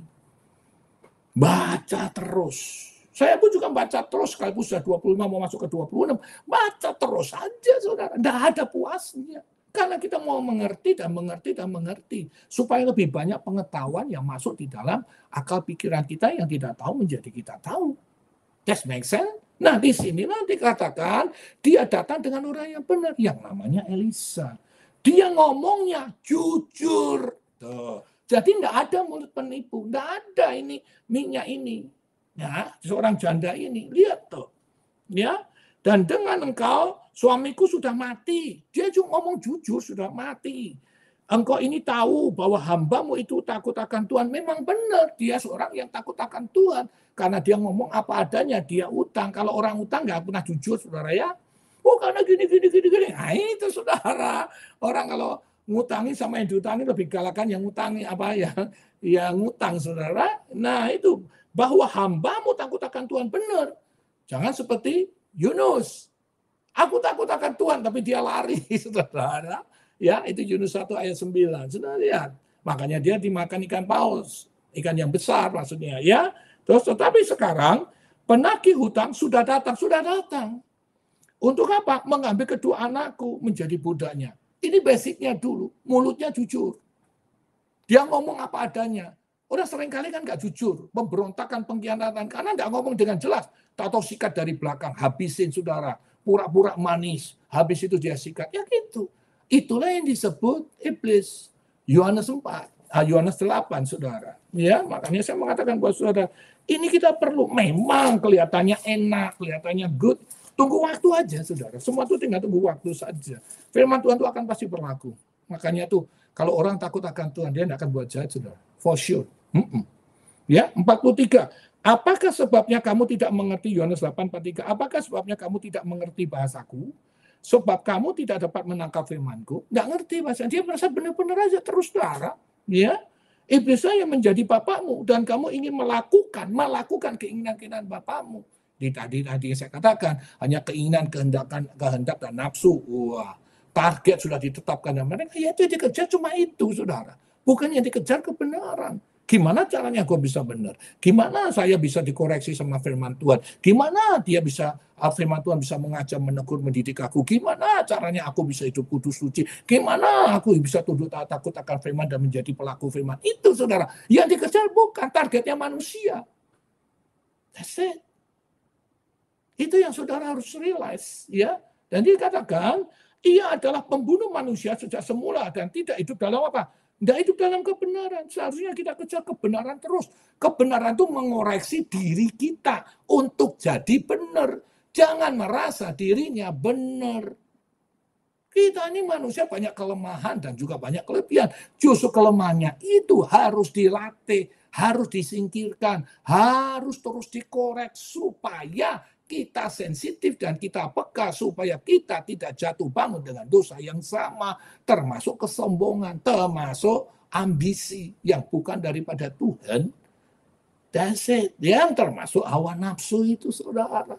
Baca terus. Saya pun juga baca terus, sekalipun sudah 25 mau masuk ke 26. Baca terus aja saudara. Tidak ada puasnya. Karena kita mau mengerti dan mengerti dan mengerti. Supaya lebih banyak pengetahuan yang masuk di dalam akal pikiran kita yang tidak tahu menjadi kita tahu. That makes sense? Nah di sini nanti katakan dia datang dengan orang yang benar. Yang namanya Elisa. Dia ngomongnya jujur. Tuh. Jadi tidak ada mulut penipu. Tidak ada ini minyak ini. Ya, seorang janda ini. Lihat tuh. Ya. Dan dengan engkau, suamiku sudah mati. Dia juga ngomong jujur, sudah mati. Engkau ini tahu bahwa hambamu itu takut akan Tuhan. Memang benar, dia seorang yang takut akan Tuhan. Karena dia ngomong apa adanya, dia utang. Kalau orang utang nggak pernah jujur, saudara ya. Oh karena gini. Nah itu saudara. Orang kalau ngutangi sama yang diutangi lebih galakan yang ngutangi apa ya. Yang ngutang saudara. Nah itu, bahwa hambamu takut akan Tuhan, benar. Jangan seperti Yunus, aku takut akan Tuhan, tapi dia lari, saudara. Ya, itu Yunus 1 ayat 9. Sudah lihat. Makanya dia dimakan ikan paus, ikan yang besar maksudnya. Ya, terus tetapi sekarang penagih hutang sudah datang. Untuk apa? Mengambil kedua anakku menjadi budaknya. Ini basicnya dulu. Mulutnya jujur. Dia ngomong apa adanya. Orang seringkali kan nggak jujur, pemberontakan, pengkhianatan, karena nggak ngomong dengan jelas. Tahu sikat dari belakang, habisin saudara, pura-pura manis, habis itu dia sikat, ya gitu. Itulah yang disebut iblis. Yohanes 8, saudara. Ya, makanya saya mengatakan buat saudara, ini kita perlu, memang kelihatannya enak, kelihatannya good, tunggu waktu aja, saudara. Semua itu tinggal tunggu waktu saja. Firman Tuhan itu akan pasti berlaku. Makanya tuh, kalau orang takut akan Tuhan, dia tidak akan buat jahat, saudara. For sure. Ya, 43. Apakah sebabnya kamu tidak mengerti, Yohanes 8:43? Apakah sebabnya kamu tidak mengerti bahasaku? Sebab kamu tidak dapat menangkap firman-Ku. Nggak ngerti bahasa. Dia merasa benar-benar aja terus darah. Ya. Iblis saya menjadi bapakmu dan kamu ingin melakukan keinginan-keinginan bapakmu. Tadi saya katakan hanya keinginan, kehendak dan nafsu. Wah, target sudah ditetapkan dan mereka ya itu dikejar cuma itu, saudara. Bukan yang dikejar kebenaran. Gimana caranya gue bisa benar? Gimana saya bisa dikoreksi sama firman Tuhan? Gimana firman Tuhan bisa mengajar, menegur, mendidik aku? Gimana caranya aku bisa hidup kudus suci? Gimana aku bisa tunduk taat takut akan firman dan menjadi pelaku firman? Itu saudara. Yang dikejar bukan targetnya manusia. That's it. Itu yang saudara harus realize. Ya. Dan dikatakan, ia adalah pembunuh manusia sejak semula dan tidak hidup dalam apa? Tidak hidup dalam kebenaran. Seharusnya kita kejar kebenaran terus. Kebenaran itu mengoreksi diri kita untuk jadi benar. Jangan merasa dirinya benar. Kita ini manusia banyak kelemahan dan juga banyak kelebihan. Justru kelemahannya itu harus dilatih, harus disingkirkan, harus terus dikorek supaya kita sensitif dan kita peka supaya kita tidak jatuh bangun dengan dosa yang sama, termasuk kesombongan, termasuk ambisi yang bukan daripada Tuhan. That's it. Yang termasuk hawa nafsu itu, saudara.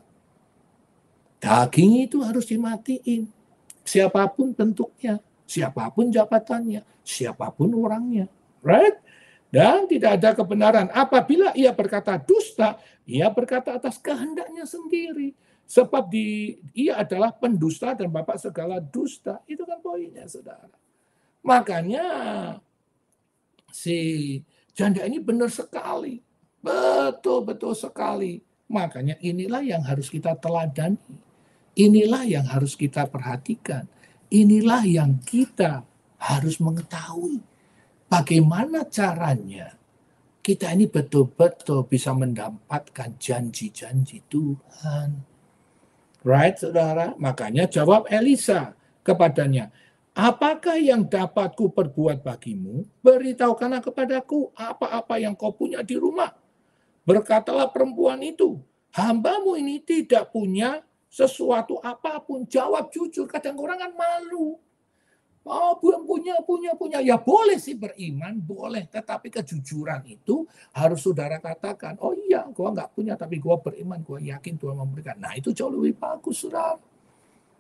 Daging itu harus dimatiin. Siapapun bentuknya, siapapun jabatannya, siapapun orangnya. Right? Dan tidak ada kebenaran. Apabila ia berkata dusta, ia berkata atas kehendaknya sendiri. Sebab ia adalah pendusta dan bapak segala dusta. Itu kan poinnya, saudara. Makanya si janda ini benar sekali. Betul-betul sekali. Makanya inilah yang harus kita teladani. Inilah yang harus kita perhatikan. Inilah yang kita harus mengetahui. Bagaimana caranya kita ini betul-betul bisa mendapatkan janji-janji Tuhan. Right, saudara? Makanya jawab Elisa kepadanya, apakah yang dapat ku perbuat bagimu? Beritahukanlah kepadaku apa-apa yang kau punya di rumah. Berkatalah perempuan itu, hambamu ini tidak punya sesuatu apapun. Jawab jujur, kadang orang kan malu. Oh, belum punya. Ya boleh sih beriman, boleh. Tetapi kejujuran itu harus saudara katakan, oh iya, gua nggak punya, tapi gua beriman, gua yakin Tuhan memberikan. Nah, itu jauh lebih bagus, saudara.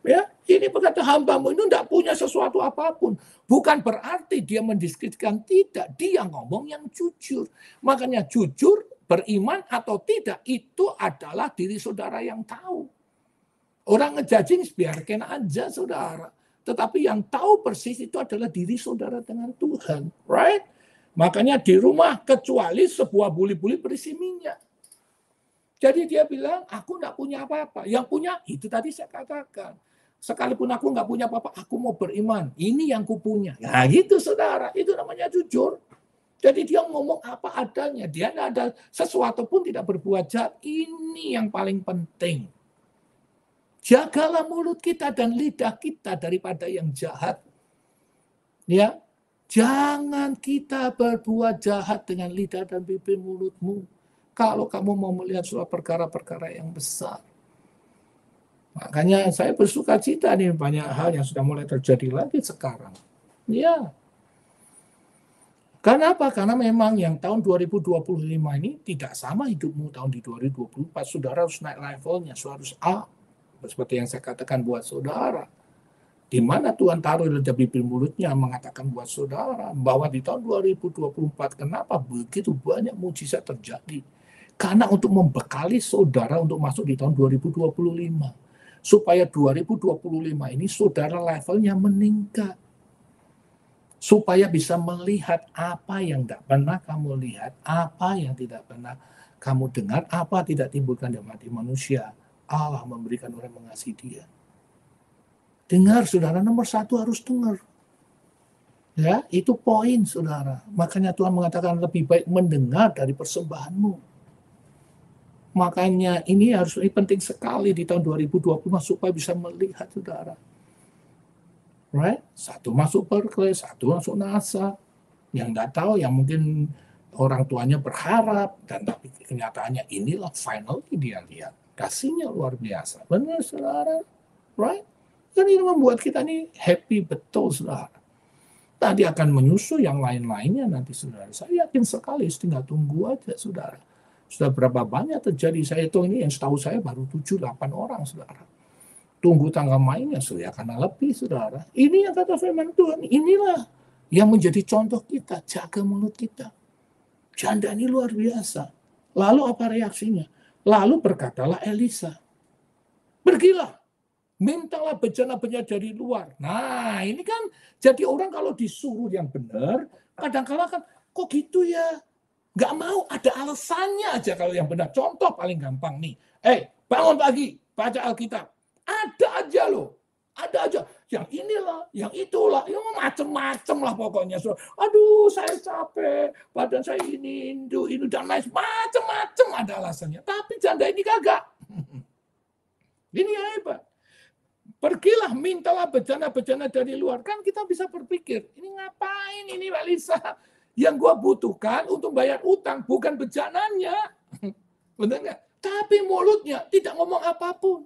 Ya, ini berkata hambamu itu nggak punya sesuatu apapun. Bukan berarti dia mendiskreditkan, tidak. Dia ngomong yang jujur. Makanya jujur, beriman atau tidak, itu adalah diri saudara yang tahu. Orang ngejudging biarkan aja, saudara. Tetapi yang tahu persis itu adalah diri saudara dengan Tuhan. Right? Makanya di rumah kecuali sebuah buli-buli berisi minyak. Jadi dia bilang, aku nggak punya apa-apa. Yang punya, itu tadi saya katakan. Sekalipun aku nggak punya apa-apa, aku mau beriman. Ini yang ku punya. Nah gitu saudara, itu namanya jujur. Jadi dia ngomong apa adanya. Dia nggak ada sesuatu pun tidak berbuat jahat. Ini yang paling penting. Jagalah mulut kita dan lidah kita daripada yang jahat. Ya, jangan kita berbuat jahat dengan lidah dan bibir mulutmu. Kalau kamu mau melihat suatu perkara-perkara yang besar. Makanya saya bersuka cita nih banyak hal yang sudah mulai terjadi lagi sekarang. Ya. Kenapa? Karena memang yang tahun 2025 ini tidak sama hidupmu tahun di 2024. Saudara harus naik levelnya, harus up. Seperti yang saya katakan buat saudara. Di mana Tuhan taruh lidah bibir mulutnya mengatakan buat saudara bahwa di tahun 2024 kenapa begitu banyak mujizat terjadi? Karena untuk membekali saudara untuk masuk di tahun 2025. Supaya 2025 ini saudara levelnya meningkat. Supaya bisa melihat apa yang tidak pernah kamu lihat, apa yang tidak pernah kamu dengar, apa tidak timbulkan dalam hati manusia. Allah memberikan orang mengasihi dia. Dengar, saudara, nomor satu harus dengar. Ya, itu poin, saudara. Makanya Tuhan mengatakan lebih baik mendengar dari persembahanmu. Makanya ini penting sekali di tahun 2020 supaya bisa melihat, saudara. Right? Satu masuk Berkeley, satu masuk NASA. Yang nggak tahu, yang mungkin orang tuanya berharap, dan tapi kenyataannya inilah final dia lihat. Kasihnya luar biasa. Benar, saudara? Right? Kan ini membuat kita nih happy betul, saudara. Nah, dia akan menyusul yang lain-lainnya nanti, saudara. Saya yakin sekali, tinggal tunggu aja, saudara. Sudah berapa banyak terjadi, saya hitung ini yang setahu saya baru 7-8 orang, saudara. Tunggu tanggal mainnya, saudara, karena lebih, saudara. Ini yang kata firman Tuhan, inilah yang menjadi contoh kita, jaga mulut kita. Janda ini luar biasa. Lalu apa reaksinya? Lalu berkatalah Elisa, pergilah, mintalah bejana-bejana dari luar. Nah, ini kan jadi orang kalau disuruh yang benar, kadang-kala kan, kok gitu ya? Nggak mau, ada alasannya aja kalau yang benar. Contoh paling gampang nih. Bangun pagi, baca Alkitab. Ada aja loh. Ada aja. Yang inilah, yang itulah. Yang macem-macem lah pokoknya. Aduh, saya capek. Badan saya ini, dan lain. Macem-macem ada alasannya. Tapi janda ini kagak. Ini yang hebat. Pergilah, mintalah bejana-bejana dari luar. Kan kita bisa berpikir, ini ngapain ini Elisa? Yang gue butuhkan untuk bayar utang, bukan bejananya. Benar nggak? Tapi mulutnya tidak ngomong apapun.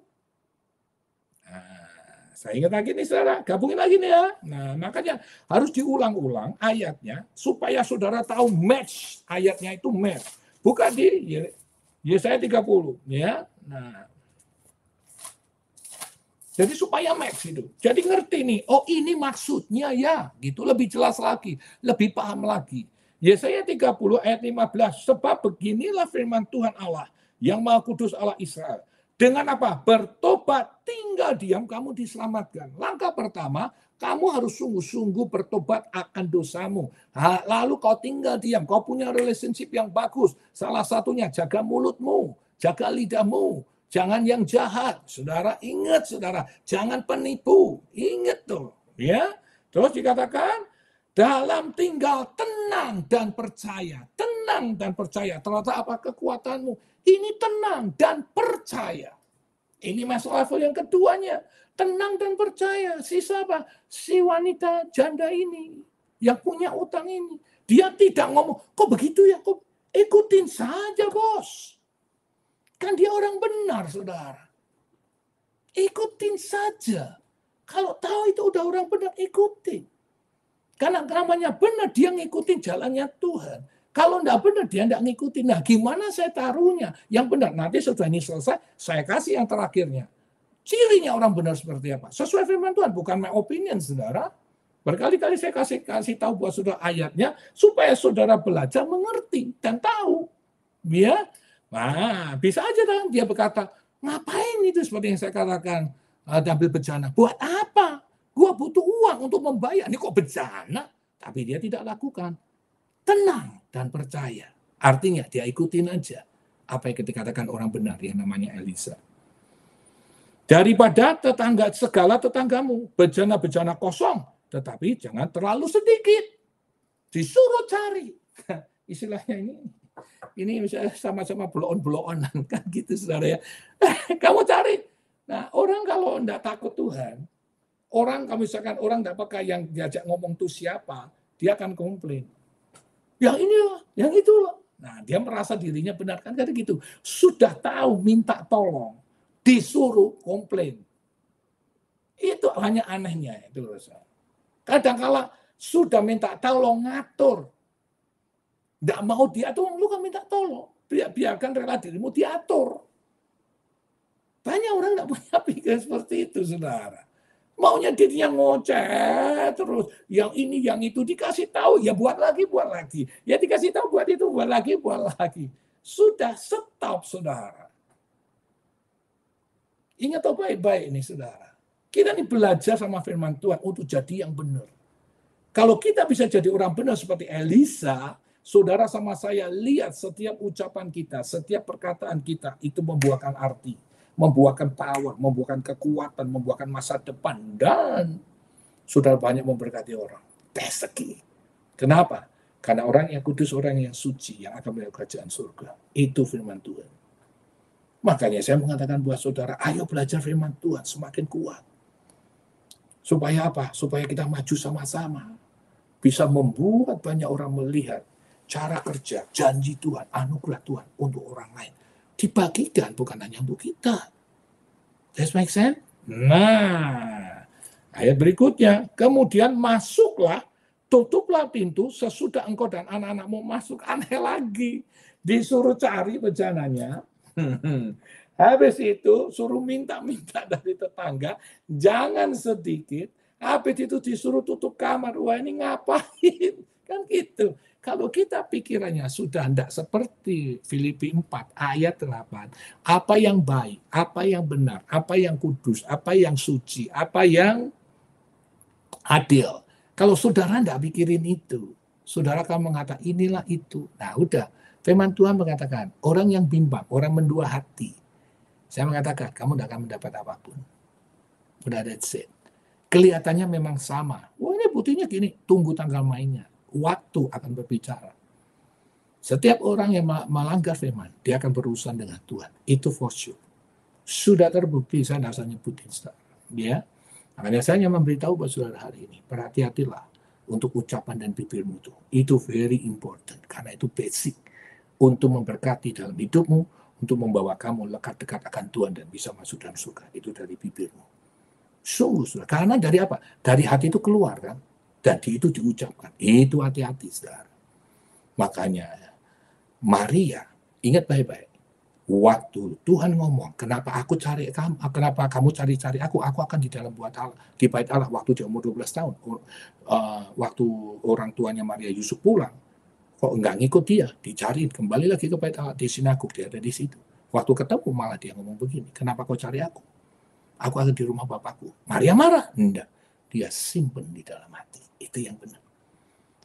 Nah, saya ingat lagi nih, saudara. Gabungin lagi nih ya. Nah, makanya harus diulang-ulang ayatnya, supaya saudara tahu match. Ayatnya itu match. Buka di Yesaya 30. Ya. Nah, jadi supaya match itu. Jadi ngerti nih, oh ini maksudnya ya, gitu lebih jelas lagi, lebih paham lagi. Yesaya 30 ayat 15, sebab beginilah firman Tuhan Allah yang Maha Kudus Allah Israel. Dengan apa? Bertobat, tinggal diam, kamu diselamatkan. Langkah pertama, kamu harus sungguh-sungguh bertobat akan dosamu. Lalu kau tinggal diam, kau punya relationship yang bagus. Salah satunya jaga mulutmu, jaga lidahmu. Jangan yang jahat, saudara. Ingat, saudara. Jangan penipu. Ingat tuh. Ya. Terus dikatakan, dalam tinggal tenang dan percaya. Tenang dan percaya. Ternyata apa kekuatanmu? Ini tenang dan percaya. Ini masuk level yang keduanya. Tenang dan percaya. Sisa apa? Si wanita janda ini. Yang punya utang ini. Dia tidak ngomong, kok begitu ya? Kok ikutin saja, bos. Kan dia orang benar, saudara. Ikutin saja. Kalau tahu itu udah orang benar, ikutin. Karena namanya benar, dia ngikutin jalannya Tuhan. Kalau enggak benar, dia enggak ngikutin. Nah, gimana saya taruhnya? Yang benar, nanti setelah ini selesai, saya kasih yang terakhirnya. Cirinya orang benar seperti apa? Sesuai firman Tuhan, bukan my opinion, saudara. Berkali-kali saya kasih tahu buat saudara ayatnya, supaya saudara belajar mengerti dan tahu. Ya. Nah, bisa aja dong dia berkata, ngapain itu seperti yang saya katakan, ambil bejana. Buat apa? Gua butuh uang untuk membayar. Ini kok bejana? Tapi dia tidak lakukan. Tenang dan percaya. Artinya dia ikutin aja apa yang dikatakan orang benar yang namanya Elisa. Daripada segala tetanggamu, bejana-bejana kosong, tetapi jangan terlalu sedikit. Disuruh cari. Istilahnya ini misalnya sama-sama bloon-bloonan kan gitu, saudara ya. Kamu cari. Nah, orang kalau enggak takut Tuhan, orang kalau misalkan orang enggak pakai yang diajak ngomong tuh siapa, dia akan komplain. Yang inilah, yang itulah. Nah, dia merasa dirinya benar kan gitu. Sudah tahu minta tolong, disuruh komplain. Itu hanya anehnya itu. Kadang-kala sudah minta tolong ngatur. Nggak mau diatur, lu kan minta tolong. Biarkan rela dirimu diatur. Banyak orang nggak punya pikiran seperti itu, saudara. Maunya dirinya ngoceh terus. Yang ini, yang itu dikasih tahu. Ya buat lagi. Ya dikasih tahu buat itu, buat lagi. Sudah stop, saudara. Ingat baik-baik ini, saudara. Kita ini belajar sama firman Tuhan untuk jadi yang benar. Kalau kita bisa jadi orang benar seperti Elisa, saudara sama saya lihat setiap ucapan kita, setiap perkataan kita itu membuahkan arti, membuahkan power, membuahkan kekuatan, membuahkan masa depan, dan saudara banyak memberkati orang. Basically. Kenapa? Karena orang yang kudus, orang yang suci, yang akan melihat kerajaan surga. Itu firman Tuhan. Makanya saya mengatakan buat saudara, ayo belajar firman Tuhan semakin kuat. Supaya apa? Supaya kita maju sama-sama. Bisa membuat banyak orang melihat cara kerja, janji Tuhan, anugerah Tuhan untuk orang lain. Dibagikan bukan hanya untuk kita. Does make sense? Nah, ayat berikutnya, kemudian masuklah, tutuplah pintu sesudah engkau dan anak-anakmu masuk. Aneh lagi, disuruh cari bejananya. Habis itu suruh minta-minta dari tetangga, jangan sedikit. Habis itu disuruh tutup kamar. Wah, ini ngapain? Kan gitu. Kalau kita pikirannya sudah tidak seperti Filipi 4 ayat 8, apa yang baik, apa yang benar, apa yang kudus, apa yang suci, apa yang adil. Kalau saudara tidak pikirin itu, saudara akan mengatakan inilah itu. Nah udah, firman Tuhan mengatakan, orang yang bimbang, orang mendua hati. Saya mengatakan, kamu tidak akan mendapat apapun. Udah that's it. Kelihatannya memang sama. Wah ini buktinya gini, tunggu tanggal mainnya. Waktu akan berbicara. Setiap orang yang melanggar firman, dia akan berurusan dengan Tuhan. Itu for sure. Sudah terbukti, saya tidak usah nyebutin. Ya. Makanya saya hanya memberitahu buat saudara hari ini, berhati-hatilah untuk ucapan dan bibirmu itu. Itu very important, karena itu basic untuk memberkati dalam hidupmu, untuk membawa kamu dekat-dekat akan Tuhan dan bisa masuk dalam surga. Itu dari bibirmu. Sungguh, saudara. Karena dari apa? Dari hati itu keluar kan? Dan itu diucapkan. Itu hati-hati, saudara. Makanya, Maria, ingat baik-baik. Waktu Tuhan ngomong, kenapa aku cari kamu, kenapa kamu cari-cari aku akan di dalam buat Allah, di bait Allah waktu dia umur 12 tahun. Waktu orang tuanya Maria Yusuf pulang, kok enggak ngikut dia, dicari kembali lagi ke bait Allah, di sinagog dia ada di situ. Waktu ketemu malah dia ngomong begini, kenapa kau cari aku? Aku ada di rumah Bapakku. Maria marah? Enggak. Dia simpen di dalam hati. Itu yang benar.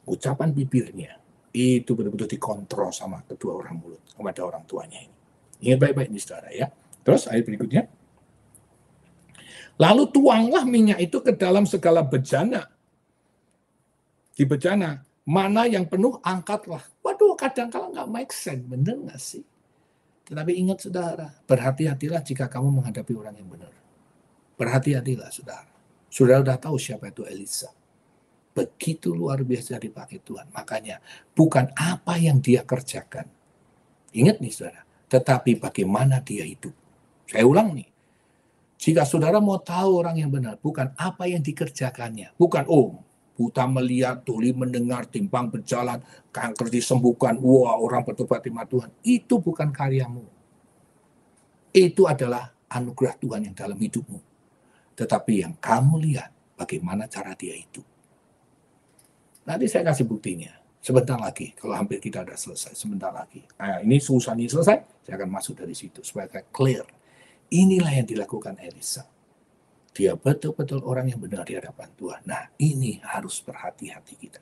Ucapan bibirnya itu betul-betul dikontrol sama kedua orang mulut kepada orang tuanya ini. Ingat baik-baik nih saudara ya. Terus ayat berikutnya. Lalu tuanglah minyak itu ke dalam segala bejana. Di bejana, mana yang penuh angkatlah. Waduh, kadang-kala nggak make sense. Bener nggak sih? Tetapi ingat saudara, berhati-hatilah jika kamu menghadapi orang yang benar. Berhati-hatilah saudara. Saudara sudah tahu siapa itu Elisa. Begitu luar biasa dipakai Tuhan. Makanya bukan apa yang dia kerjakan. Ingat nih saudara. Tetapi bagaimana dia hidup. Saya ulang nih. Jika saudara mau tahu orang yang benar. Bukan apa yang dikerjakannya. Bukan buta melihat, tuli mendengar, timpang berjalan, kanker disembuhkan. Wah orang bertobat terima Tuhan. Itu bukan karyamu. Itu adalah anugerah Tuhan yang dalam hidupmu. Tetapi yang kamu lihat bagaimana cara dia hidup. Nanti saya kasih buktinya. Sebentar lagi, kalau hampir kita sudah selesai. Sebentar lagi. Nah, ini susah ini selesai, saya akan masuk dari situ. Supaya clear. Inilah yang dilakukan Elisa. Dia betul-betul orang yang benar di hadapan Tuhan. Nah, ini harus berhati-hati kita.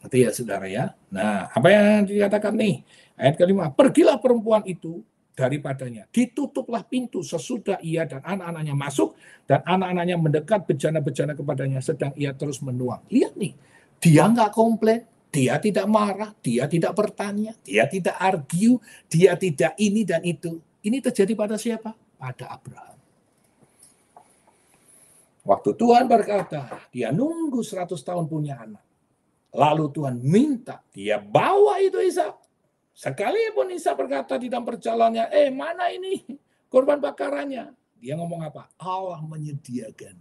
Nanti ya saudara ya. Nah, apa yang dikatakan nih? Ayat kelima. Pergilah perempuan itu daripadanya. Ditutuplah pintu sesudah ia dan anak-anaknya masuk dan anak-anaknya mendekat bejana-bejana kepadanya sedang ia terus menuang. Lihat nih, dia nggak komplain, dia tidak marah, dia tidak bertanya, dia tidak argue, dia tidak ini dan itu. Ini terjadi pada siapa? Pada Abraham. Waktu Tuhan berkata, dia nunggu 100 tahun punya anak. Lalu Tuhan minta, dia bawa itu Ishak. Sekalipun Isa berkata di dalam perjalanannya, mana ini korban bakarannya? Dia ngomong apa? Allah menyediakan.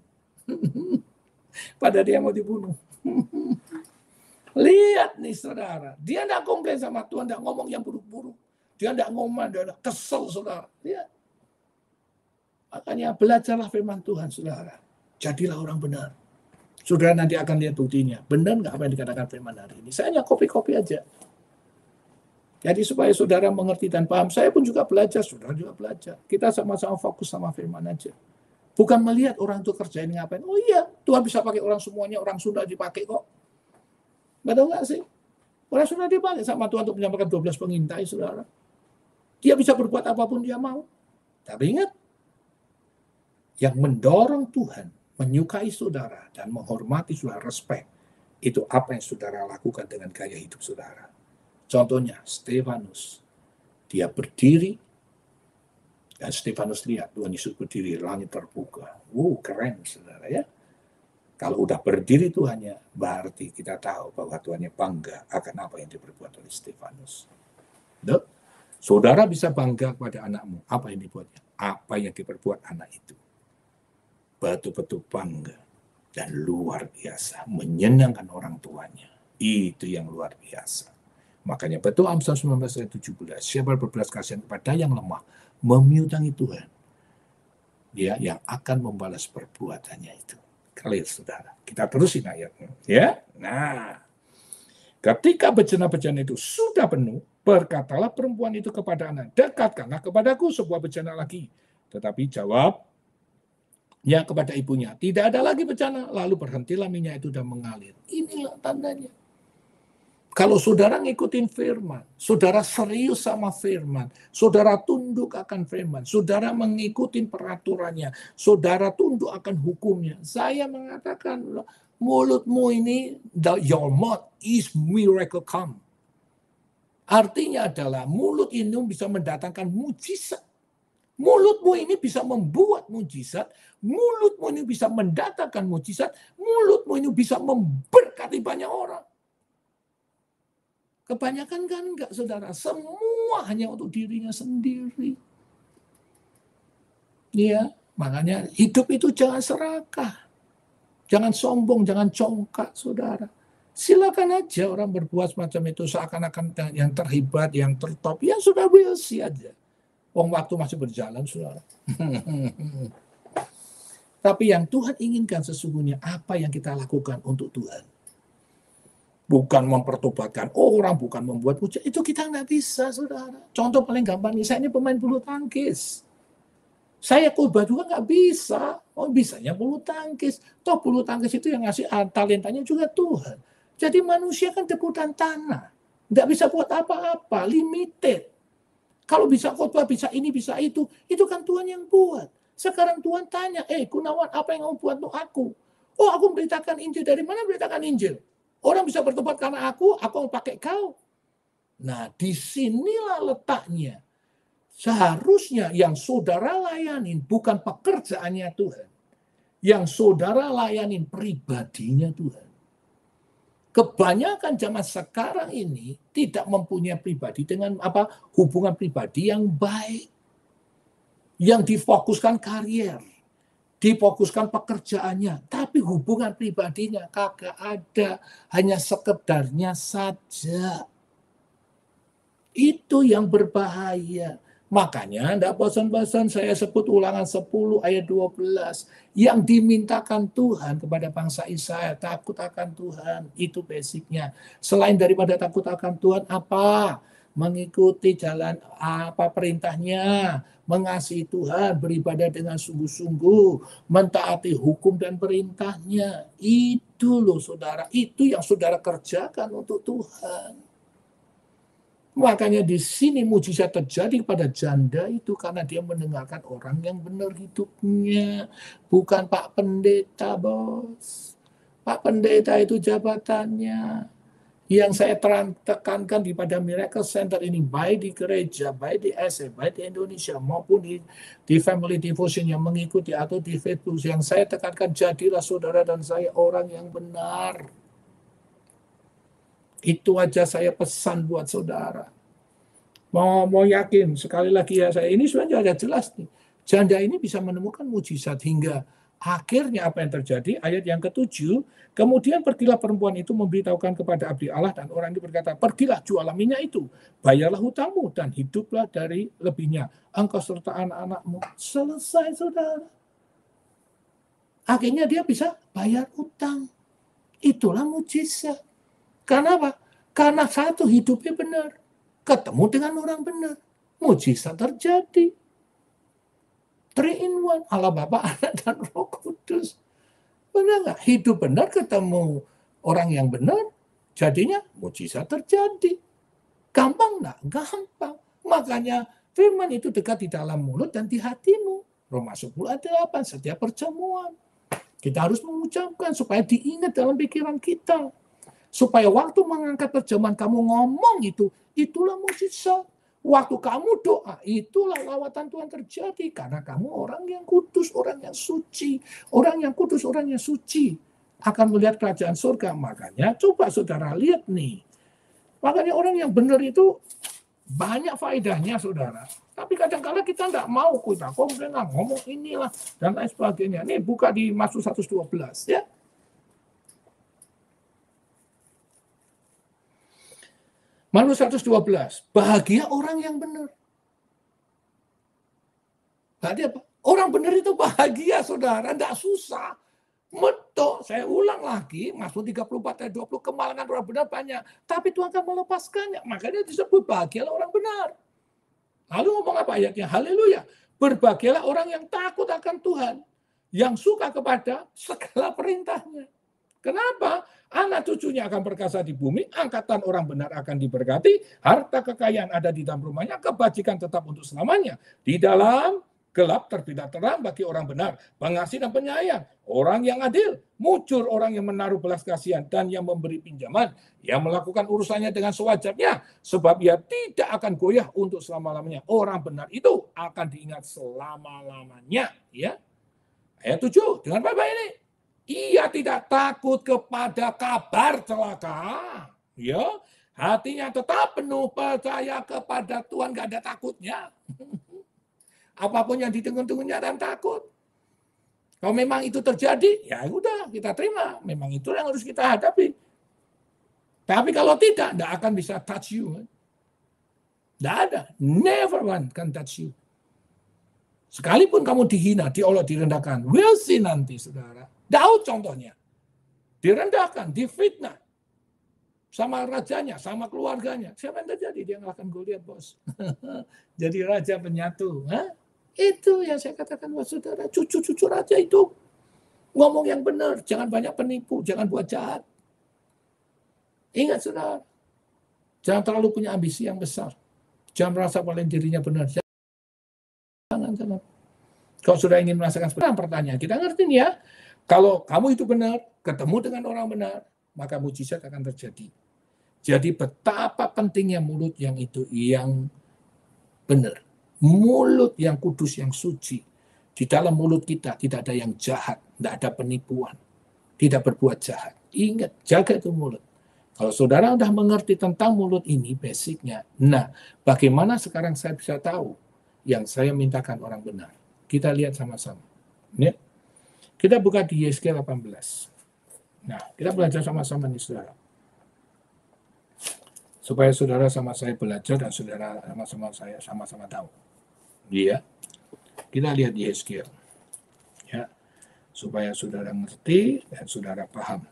Pada dia mau dibunuh. Lihat nih saudara. Dia tidak komplain sama Tuhan, tidak ngomong yang buruk-buruk. Dia tidak ngomong, dia kesel saudara. Lihat. Makanya belajarlah firman Tuhan saudara. Jadilah orang benar. Saudara nanti akan lihat buktinya. Benar nggak apa yang dikatakan firman hari ini? Saya hanya copy-copy aja. Jadi supaya saudara mengerti dan paham, saya pun juga belajar, saudara juga belajar. Kita sama-sama fokus sama firman aja. Bukan melihat orang itu kerjain ngapain. Oh iya, Tuhan bisa pakai orang semuanya, orang Sunda dipakai kok. Betul nggak sih? Orang Sunda dipakai sama Tuhan untuk menyampaikan 12 pengintai, saudara. Dia bisa berbuat apapun dia mau. Tapi ingat, yang mendorong Tuhan, menyukai saudara, dan menghormati saudara, respect, itu apa yang saudara lakukan dengan gaya hidup saudara. Contohnya, Stefanus. Dia berdiri, dan Stefanus lihat Tuhan Yesus berdiri, langit terbuka. Keren, saudara ya. Kalau udah berdiri Tuhannya, berarti kita tahu bahwa Tuhannya bangga akan apa yang diperbuat oleh Stefanus. Saudara bisa bangga kepada anakmu. Apa yang dibuatnya? Apa yang diperbuat anak itu. betul-betul bangga dan luar biasa, menyenangkan orang tuanya. Itu yang luar biasa. Makanya betul Amsal 19 ayat 17, siapa berbelas kasihan kepada yang lemah, memiutangi Tuhan, dia yang akan membalas perbuatannya itu. Clear, saudara. Kita terusin ayatnya. Ya, nah, ketika bejana-bejana itu sudah penuh, berkatalah perempuan itu kepada anak, dekatkanlah kepadaku sebuah bejana lagi. Tetapi jawabnya kepada ibunya, tidak ada lagi bejana. Lalu berhentilah minyak itu dan mengalir. Inilah tandanya. Kalau saudara ngikutin firman, saudara serius sama firman, saudara tunduk akan firman, saudara mengikuti peraturannya, saudara tunduk akan hukumnya. Saya mengatakan, mulutmu ini, your mouth is miracle come. Artinya adalah mulut ini bisa mendatangkan mujizat. Mulutmu ini bisa membuat mujizat, mulutmu ini bisa mendatangkan mujizat, mulutmu ini bisa memberkati banyak orang. Kebanyakan kan enggak, saudara. Semua hanya untuk dirinya sendiri. Ya, makanya hidup itu jangan serakah. Jangan sombong, jangan congkak, saudara. Silakan aja orang berbuat semacam itu seakan-akan yang terhebat, yang tertop. Ya sudah, we'll see aja. Waktu masih berjalan, saudara. Tapi yang Tuhan inginkan sesungguhnya apa yang kita lakukan untuk Tuhan. Bukan mempertobatkan orang, bukan membuat puja. Itu kita nggak bisa, saudara. Contoh paling gampang nih, saya ini pemain bulu tangkis. Saya khotbah juga nggak bisa. Oh, bisanya bulu tangkis. Toh bulu tangkis itu yang ngasih talentanya juga Tuhan. Jadi manusia kan debu dan tanah. Nggak bisa buat apa-apa, limited. Kalau bisa khotbah, bisa ini, bisa itu kan Tuhan yang buat. Sekarang Tuhan tanya, Gunawan, apa yang kamu buat untuk aku? Oh, aku memberitakan Injil. Dari mana memberitakan Injil? Orang bisa bertobat karena aku mau pakai kau. Nah, disinilah letaknya. Seharusnya yang saudara layanin bukan pekerjaannya Tuhan. Yang saudara layanin pribadinya Tuhan. Kebanyakan jamaah sekarang ini tidak mempunyai pribadi dengan hubungan pribadi yang baik. Yang difokuskan karier. Difokuskan pekerjaannya, tapi hubungan pribadinya kagak ada, hanya sekedarnya saja. Itu yang berbahaya. Makanya tidak bosan-bosan saya sebut Ulangan 10 ayat 12 yang dimintakan Tuhan kepada bangsa Israel, takut akan Tuhan, itu basicnya. Selain daripada takut akan Tuhan, apa? Mengikuti jalan perintahnya, mengasihi Tuhan, beribadah dengan sungguh-sungguh, mentaati hukum dan perintahnya. Itu loh saudara, itu yang saudara kerjakan untuk Tuhan. Makanya di sini mujizat terjadi pada janda itu karena dia mendengarkan orang yang benar hidupnya, bukan Pak Pendeta, bos. Pak Pendeta itu jabatannya. Yang saya tekankan di pada Miracle Center ini, baik di gereja, baik di SF, baik di Indonesia, maupun di Family Devotion yang mengikuti atau di Facebook, yang saya tekankan, jadilah saudara dan saya orang yang benar. Itu aja saya pesan buat saudara. Mau yakin, sekali lagi ya, saya ini sudah ada jelas nih. Janda ini bisa menemukan mujizat hingga akhirnya apa yang terjadi, ayat yang ke-7, kemudian pergilah perempuan itu memberitahukan kepada abdi Allah dan orang itu berkata, pergilah jualah minyak itu, bayarlah hutangmu dan hiduplah dari lebihnya, engkau serta anak-anakmu. Selesai saudara. Akhirnya dia bisa bayar hutang. Itulah mujizat. Karena apa? Karena satu, hidupnya benar. Ketemu dengan orang benar. Mujizat terjadi. 3 in 1, Allah Bapa, Anak, dan Roh Kudus. Benar nggak? Hidup benar ketemu orang yang benar, jadinya mujizat terjadi. Gampang nggak? Gampang. Makanya firman itu dekat di dalam mulut dan di hatimu. Roma 10 ayat 8, setiap perjamuan. Kita harus mengucapkan supaya diingat dalam pikiran kita. Supaya waktu mengangkat perjamuan kamu ngomong itu, itulah mujizat. Waktu kamu doa, itulah lawatan Tuhan terjadi. Karena kamu orang yang kudus, orang yang suci. Orang yang kudus, orang yang suci akan melihat kerajaan surga. Makanya coba saudara lihat nih. Makanya orang yang benar itu banyak faedahnya saudara. Tapi kadang-kadang kita tidak mau, kita komplain, ngomong inilah, dan lain sebagainya. Ini buka di Mazmur 112, ya. Mazmur 112, bahagia orang yang benar. Bahagia apa? Orang benar itu bahagia, saudara, tidak susah. Betul, saya ulang lagi, Mazmur 34 ayat 20, kemalangan orang benar banyak, tapi Tuhan akan melepaskannya. Makanya disebut bahagialah orang benar. Lalu ngomong apa ayatnya? Haleluya. Berbahagialah orang yang takut akan Tuhan, yang suka kepada segala perintahnya. Kenapa? Anak cucunya akan perkasa di bumi, angkatan orang benar akan diberkati, harta kekayaan ada di dalam rumahnya, kebajikan tetap untuk selamanya. Di dalam gelap terbitlah terang bagi orang benar, pengasih dan penyayang, orang yang adil, mujur orang yang menaruh belas kasihan dan yang memberi pinjaman, yang melakukan urusannya dengan sewajarnya, sebab ia tidak akan goyah untuk selama-lamanya. Orang benar itu akan diingat selama-lamanya. Ya. Ayat 7, dengan baik-baik ini. Ia tidak takut kepada kabar celaka. Ya. Hatinya tetap penuh percaya kepada Tuhan, gak ada takutnya. Apapun yang ditunggu-tunggunya dan takut. Kalau memang itu terjadi, ya udah kita terima. Memang itu yang harus kita hadapi. Tapi kalau tidak akan bisa touch you. Tidak ada. Never one can touch you. Sekalipun kamu dihina, diolok, direndahkan. We'll see nanti, saudara. Daud contohnya. Direndahkan, difitnah. Sama rajanya, sama keluarganya. Siapa yang terjadi? Dia ngalahkan Goliat, bos. Jadi raja penyatu. Hah? Itu yang saya katakan buat saudara, cucu-cucu raja itu ngomong yang benar, jangan banyak penipu, jangan buat jahat. Ingat saudara, jangan terlalu punya ambisi yang besar, jangan merasa paling dirinya benar. Jangan. Kalau sudah ingin merasakan sebenarnya, pertanyaan kita ngerti nih ya, kalau kamu itu benar, ketemu dengan orang benar, maka mujizat akan terjadi. Jadi betapa pentingnya mulut yang itu yang benar. Mulut yang kudus, yang suci. Di dalam mulut kita tidak ada yang jahat, tidak ada penipuan, tidak berbuat jahat. Ingat, jaga itu mulut. Kalau saudara sudah mengerti tentang mulut ini, basicnya. Nah, bagaimana sekarang saya bisa tahu yang saya mintakan orang benar? Kita lihat sama-sama. Ya. Kita buka di Yesaya 18. Nah, kita belajar sama-sama nih, saudara. Supaya saudara sama saya belajar dan saudara sama-sama saya sama-sama tahu. Iya. Kita lihat di Yesaya. Ya. Supaya saudara ngerti dan saudara paham.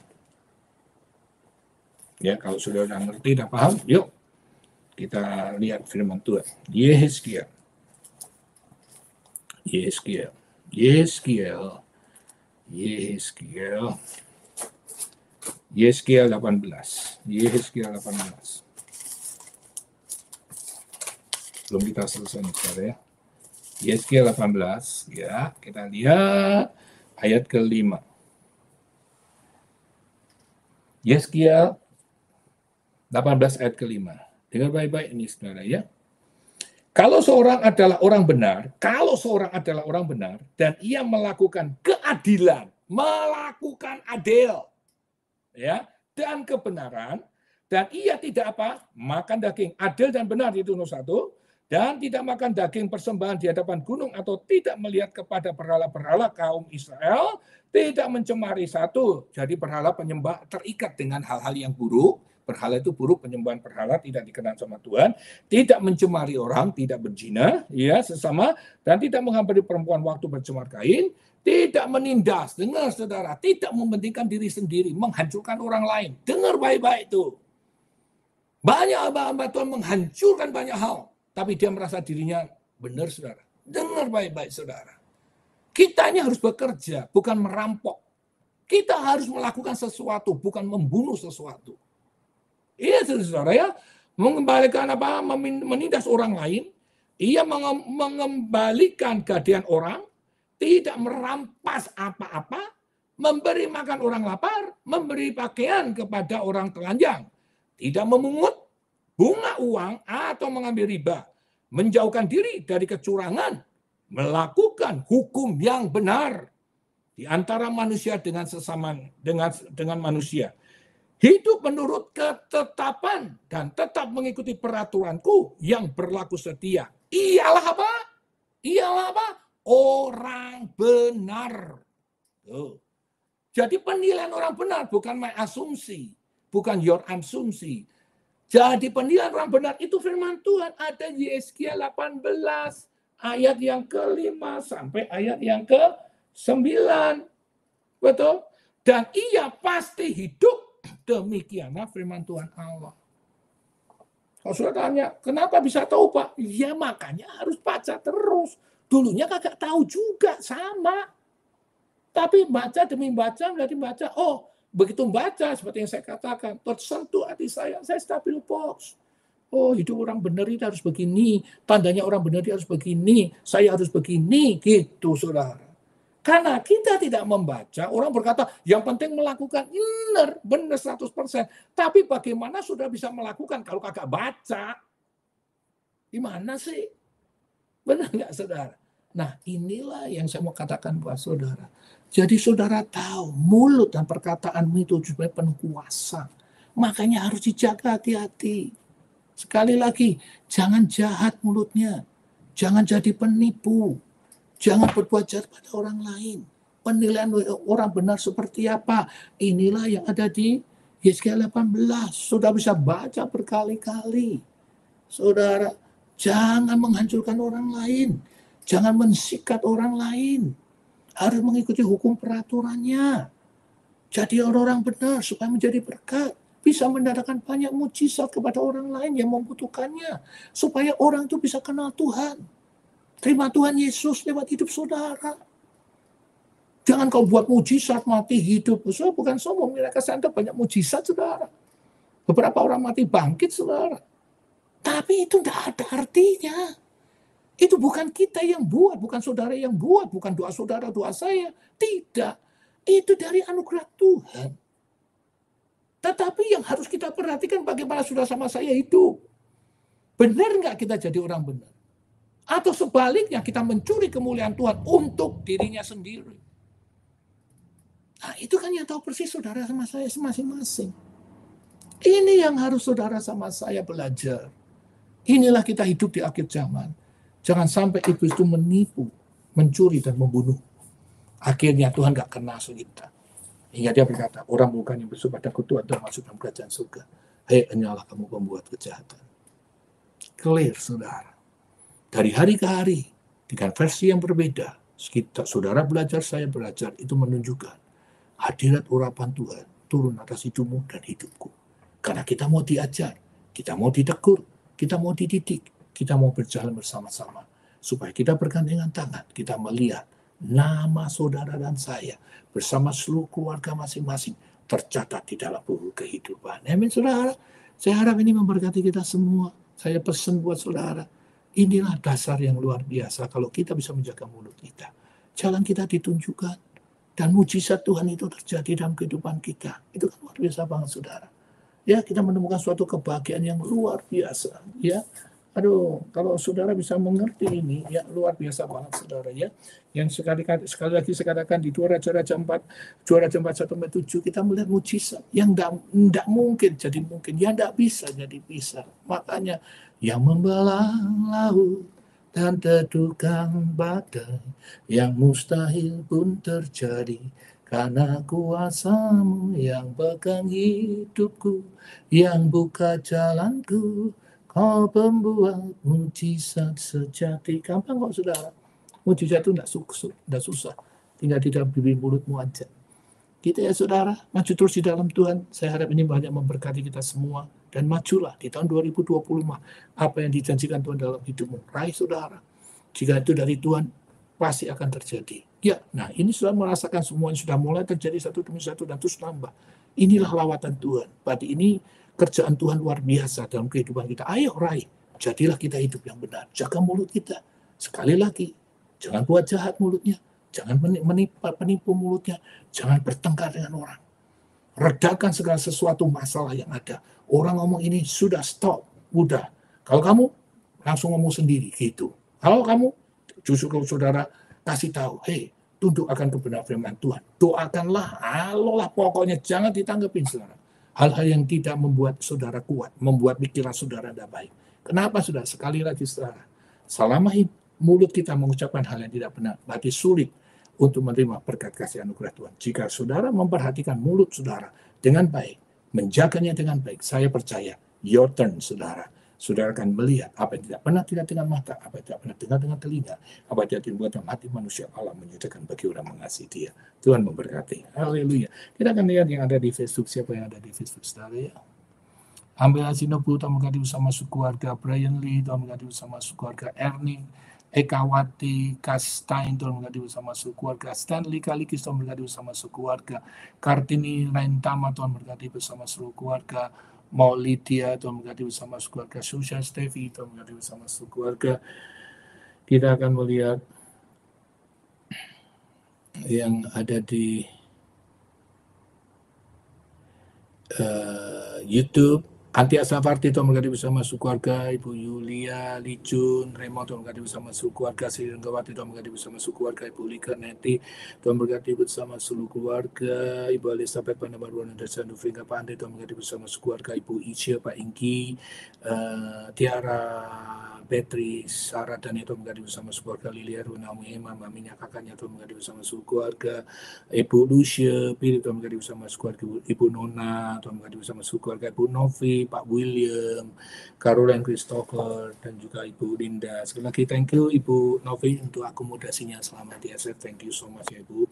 Ya, kalau saudara ngerti dan paham, yuk kita lihat firman Tuhan. Yesaya. Yesaya 18. Yesaya 18. Belum kita selesai nih, saudara ya. Yesaya 18, ya, kita lihat ayat ke-5. Yesaya 18 ayat ke-5. Dengar baik-baik ini, saudara ya. Kalau seorang adalah orang benar, dan ia melakukan keadilan, melakukan adil, ya, dan kebenaran, dan ia tidak apa? Makan daging adil dan benar, itu nomor 1. Dan tidak makan daging persembahan di hadapan gunung, atau tidak melihat kepada berhala-berhala kaum Israel, tidak mencemari satu. Jadi berhala penyembah terikat dengan hal-hal yang buruk. Berhala itu buruk, penyembahan berhala tidak dikenal sama Tuhan, tidak mencemari orang, tidak berzina, ya sesama, dan tidak menghampiri perempuan waktu bercemar kain, tidak menindas, dengar saudara, tidak mementingkan diri sendiri, menghancurkan orang lain. Dengar baik-baik itu. Banyak hamba-hamba Tuhan menghancurkan banyak hal, tapi dia merasa dirinya benar, saudara. Dengar baik-baik, saudara. Kita ini harus bekerja, bukan merampok. Kita harus melakukan sesuatu, bukan membunuh sesuatu. Iya, saudara ya, mengembalikan apa? Menindas orang lain, ia mengembalikan gadean orang, tidak merampas apa-apa, memberi makan orang lapar, memberi pakaian kepada orang telanjang, tidak memungut bunga uang atau mengambil riba, menjauhkan diri dari kecurangan, melakukan hukum yang benar di antara manusia dengan sesama dengan manusia. Hidup menurut ketetapan dan tetap mengikuti peraturanku yang berlaku setia. ialah apa? Ialah apa? Orang benar. Tuh. Jadi penilaian orang benar bukan my asumsi, bukan your asumsi. Jadi penilaian orang benar itu firman Tuhan ada di Yesaya 18 ayat yang ke-5 sampai ayat yang ke-9. Betul? Dan ia pasti hidup, demikianlah firman Tuhan Allah. Kalau sudah tanya, kenapa bisa tahu Pak? Ya makanya harus baca terus. Dulunya kagak tahu juga, sama. Tapi baca demi baca, berarti baca. Oh, begitu baca, seperti yang saya katakan, tersentuh hati saya stabil box. Oh, hidup orang benar itu harus begini. Tandanya orang benar itu harus begini. Saya harus begini, gitu saudara. Karena kita tidak membaca, orang berkata, yang penting melakukan benar 100%. Tapi bagaimana sudah bisa melakukan kalau kagak baca? Gimana sih? Benar nggak saudara? Nah inilah yang saya mau katakan buat saudara. Jadi saudara tahu, mulut dan perkataan itu juga penuh kuasa. Makanya harus dijaga hati-hati. Sekali lagi, jangan jahat mulutnya. Jangan jadi penipu. Jangan berbuat jahat pada orang lain. Penilaian orang benar seperti apa? Inilah yang ada di Yesaya 18. Sudah bisa baca berkali-kali. Saudara, jangan menghancurkan orang lain. Jangan mensikat orang lain. Harus mengikuti hukum peraturannya. Jadi orang-orang benar supaya menjadi berkat. Bisa mendatangkan banyak mujizat kepada orang lain yang membutuhkannya. Supaya orang itu bisa kenal Tuhan. Terima Tuhan Yesus lewat hidup saudara. Jangan kau buat mujizat mati hidup. Saudara bukan sombong. Mereka sadar banyak mujizat saudara. Beberapa orang mati bangkit saudara. Tapi itu tidak ada artinya. Itu bukan kita yang buat. Bukan saudara yang buat. Bukan doa saudara, doa saya. Tidak. Itu dari anugerah Tuhan. Tetapi yang harus kita perhatikan bagaimana saudara sama saya hidup. Benar nggak kita jadi orang benar? Atau sebaliknya kita mencuri kemuliaan Tuhan untuk dirinya sendiri. Nah itu kan yang tahu persis saudara sama saya masing-masing. Ini yang harus saudara sama saya belajar. Inilah kita hidup di akhir zaman. Jangan sampai iblis itu menipu, mencuri dan membunuh. Akhirnya Tuhan gak kenal kita. Hingga dia berkata, orang bukan yang bersumpah pada Tuhan dan masuk dalam kerajaan surga. Hei, hanyalah kamu pembuat kejahatan. Clear saudara. Dari hari ke hari, dengan versi yang berbeda, saudara belajar, saya belajar, itu menunjukkan hadirat urapan Tuhan turun atas hidupmu dan hidupku. Karena kita mau diajar, kita mau ditegur, kita mau dididik, kita mau berjalan bersama-sama. Supaya kita bergandengan tangan, kita melihat nama saudara dan saya bersama seluruh keluarga masing-masing tercatat di dalam buku kehidupan. Amin saudara. Saya harap ini memberkati kita semua. Saya pesan buat saudara. Inilah dasar yang luar biasa kalau kita bisa menjaga mulut kita. Jalan kita ditunjukkan. Dan mujizat Tuhan itu terjadi dalam kehidupan kita. Itu kan luar biasa banget saudara. Ya kita menemukan suatu kebahagiaan yang luar biasa. Ya, aduh kalau saudara bisa mengerti ini ya luar biasa banget saudara ya. Yang sekali lagi saya katakan di 2 Raja-Raja 4 1-7 kita melihat mujizat yang tidak mungkin jadi mungkin, yang tidak bisa jadi bisa. Makanya yang membelah laut dan teduhkan badai, yang mustahil pun terjadi karena kuasa-Mu yang pegang hidupku, yang buka jalanku, Kau pembuat mujizat sejati. Gampang kok saudara. Mujizat itu tidak susah. Tinggal di dalam bibir mulutmu aja. Gitu ya saudara. Maju terus di dalam Tuhan. Saya harap ini banyak memberkati kita semua. Dan majulah di tahun 2025. Apa yang dijanjikan Tuhan dalam hidupmu. Raih saudara. Jika itu dari Tuhan, pasti akan terjadi. Ya, nah ini sudah merasakan semuanya. Sudah mulai terjadi satu demi satu dan terus nambah. Inilah lawatan Tuhan. Berarti ini kerjaan Tuhan luar biasa dalam kehidupan kita. Ayo raih. Jadilah kita hidup yang benar. Jaga mulut kita. Sekali lagi. Jangan buat jahat mulutnya. Jangan penipu mulutnya. Jangan bertengkar dengan orang. Redakan segala sesuatu masalah yang ada. Orang ngomong ini sudah stop. Udah. Kalau kamu langsung ngomong sendiri gitu. Kalau kamu justru kalau saudara kasih tahu, hey, tunduk akan kebenaran firman Tuhan. Doakanlah, alolah pokoknya jangan ditanggapin saudara. Hal-hal yang tidak membuat saudara kuat, membuat pikiran saudara tidak baik. Kenapa saudara? Sekali lagi saudara, Selama mulut kita mengucapkan hal yang tidak benar, berarti sulit untuk menerima berkat kasih anugerah Tuhan. Jika saudara memperhatikan mulut saudara dengan baik, menjaganya dengan baik, saya percaya, your turn, saudara. Saudara akan melihat apa yang tidak pernah tidak dengan mata, apa yang tidak pernah dengar dengan telinga, apa yang tidak dibuat dalam hati manusia, Allah menyatakan bagi orang mengasihi dia. Tuhan memberkati. Haleluya. Kita akan lihat yang ada di Facebook, siapa yang ada di Facebook, saudara ya. Ambil Asinobu, Tuhan memberkati bersama keluarga Brian Lee, Tuhan memberkati bersama keluarga Ernie, Ekawati, Kastain, Tuhan memberkati bersama keluarga Stanley Kalikis, Tuhan memberkati bersama keluarga Kartini Rentama, Tuhan memberkati bersama seluruh keluarga Maulidia, Tuhan memberkati bersama keluarga Susha Stevi, Tuhan memberkati bersama keluarga. Kita akan melihat yang ada di YouTube. Antia Safarti, Tuhan memberkati bersama keluarga, Ibu Yulia, Lijun, Remo, Tuhan memberkati bersama keluarga, Sri Renggawati, Tuhan memberkati bersama keluarga, Ibu Lika Neti, Tuhan memberkati bersama seluruh keluarga, Ibu Elizabeth Pandabaruan dan Sandu Fringa Pak Andre, Tuhan memberkati bersama keluarga, Ibu Icia, Pak Ingki, Tiara, Beatrice, Sarah dan Tuhan memberkati bersama keluarga, Lilia, Runami, maminya kakaknya, Tuhan memberkati bersama keluarga, Ibu Lucia, Pilih, Tuhan memberkati bersama keluarga, Ibu Nona, Tuhan memberkati bersama keluarga, Ibu Novi, Pak William, Caroline Christopher, dan juga Ibu Linda. Sekali lagi thank you Ibu Novi untuk akomodasinya selama di SF. Thank you so much ya Ibu.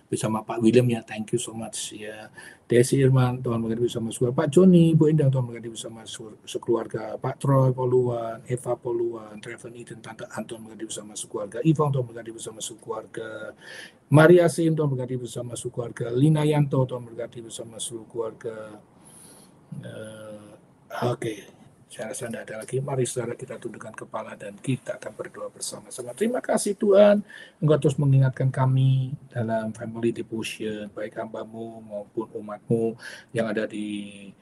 Bersama Pak William ya, thank you so much ya. Desi Irman, Tuhan memberkati bersama keluarga. Pak Joni, Bu Indah, Tuhan memberkati bersama sekeluarga. Pak Troy Poluan, Eva Poluan, Treven Eden, Tante Anton memberkati bersama sekeluarga. Ivan, Tuhan memberkati bersama sekeluarga. Maria Sim, Tuhan memberkati bersama sekeluarga. Lina Yanto, Tuhan memberkati bersama seluruh keluarga. Oke, saya rasa tidak ada lagi. Mari saudara kita tundukkan kepala dan kita akan berdoa bersama-sama. Terima kasih Tuhan, Engkau terus mengingatkan kami dalam family devotion, baik hambamu maupun umatmu yang ada di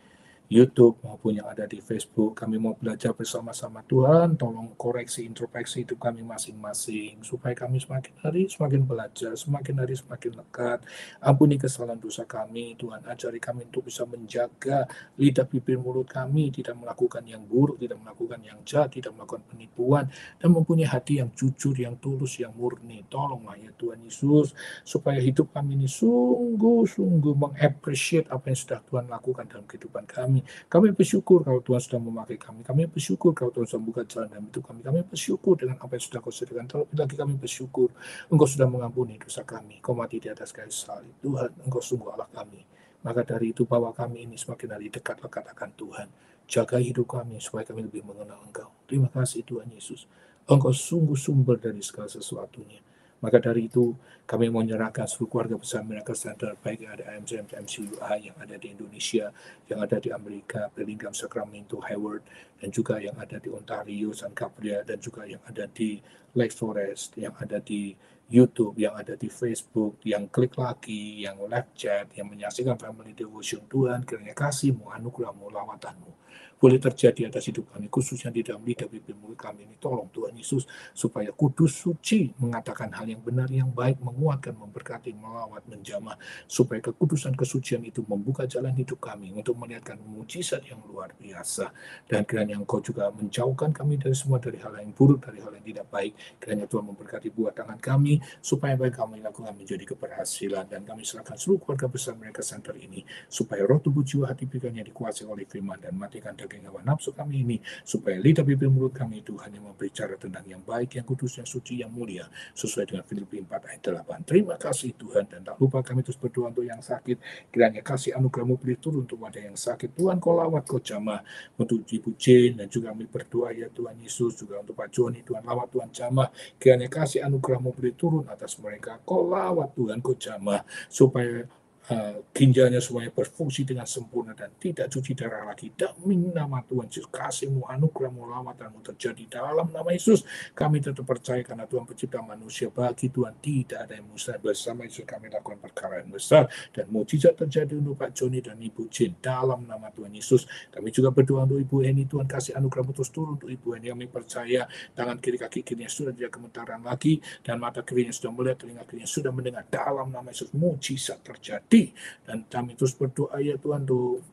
YouTube maupun yang ada di Facebook. Kami mau belajar bersama-sama Tuhan, tolong koreksi introspeksi hidup kami masing-masing supaya kami semakin hari semakin belajar, semakin hari semakin lekat. Ampuni kesalahan dosa kami Tuhan, ajari kami untuk bisa menjaga lidah bibir mulut kami, tidak melakukan yang buruk, tidak melakukan yang jahat, tidak melakukan penipuan, dan mempunyai hati yang jujur, yang tulus, yang murni. Tolonglah ya Tuhan Yesus, supaya hidup kami ini sungguh-sungguh mengappreciate apa yang sudah Tuhan lakukan dalam kehidupan kami. Kami bersyukur kalau Tuhan sudah memakai kami. Kami bersyukur kalau Tuhan sudah membuka jalan dalam hidup kami. Kami bersyukur dengan apa yang sudah Kau sediakan. Terlebih lagi kami bersyukur Engkau sudah mengampuni dosa kami. Kau mati di atas kayu salib. Tuhan, Engkau sungguh Allah kami. Maka dari itu bawa kami ini semakin hari dekat lekat akan Tuhan. Jaga hidup kami supaya kami lebih mengenal Engkau. Terima kasih Tuhan Yesus. Engkau sungguh sumber dari segala sesuatunya. Maka dari itu kami mau menyerahkan seluruh keluarga besar Miracle Center, baik yang ada MCM, MCUA, yang ada di Indonesia, yang ada di Amerika, Bellingham, Sacramento, Hayward, dan juga yang ada di Ontario, San Gabriel, dan juga yang ada di Lake Forest, yang ada di YouTube, yang ada di Facebook, yang klik lagi, yang live chat, yang menyaksikan Family Devotion. Tuhan, kiranya kasih-Mu, anugerah-Mu, lawatanmu boleh terjadi atas hidup kami, khususnya di dalam lidah bibir mulut kami ini. Tolong Tuhan Yesus, supaya kudus suci mengatakan hal yang benar, yang baik, menguatkan, memberkati, melawat, menjamah, supaya kekudusan kesucian itu membuka jalan hidup kami untuk melihatkan mujizat yang luar biasa. Dan kiranya Engkau juga menjauhkan kami dari semua, dari hal yang buruk, dari hal yang tidak baik. Kiranya Tuhan memberkati buah tangan kami, supaya baik kami lakukan menjadi keberhasilan. Dan kami serahkan seluruh keluarga besar Miracle Center ini, supaya roh, tubuh, jiwa, hati, pikirannya dikuasai oleh firman, dan matikan daging hawa nafsu kami ini, supaya lidah bibir mulut kami itu hanya berbicara tentang yang baik, yang kudus, yang suci, yang mulia, sesuai dengan Filipi 4 ayat 8. Terima kasih Tuhan, dan tak lupa kami terus berdoa untuk yang sakit. Kiranya kasih anugerah-Mu beri turun untuk wadah yang sakit. Tuhan, Kau lawat, Kau jamah untuk Ibu Jane, dan juga kami berdoa ya Tuhan Yesus, juga untuk Pak Joni. Tuhan lawat, Tuhan jamah. Kiranya kasih anugerah-Mu beri turun atas mereka. Kau lawat Tuhan, Kau jamah, supaya ginjalnya semuanya berfungsi dengan sempurna dan tidak cuci darah lagi. Demi nama Tuhan Yesus, kasih-Mu, anugerah-Mu, lawatan-Mu terjadi dalam nama Yesus. Kami tetap percaya karena Tuhan pencipta manusia. Bagi Tuhan tidak ada yang mustahil. Bersama Yesus kami lakukan perkara yang besar, dan mujizat terjadi untuk Pak Joni dan Ibu Jin dalam nama Tuhan Yesus. Kami juga berdoa untuk Ibu Heni. Tuhan kasih anugerah-Mu terus turun untuk Ibu Heni. Kami percaya tangan kiri, kaki kirinya sudah tidak gemetaran lagi, dan mata kirinya sudah melihat, telinga kirinya sudah mendengar. Dalam nama Yesus mujizat terjadi. Dan kami terus berdoa ya Tuhan untuk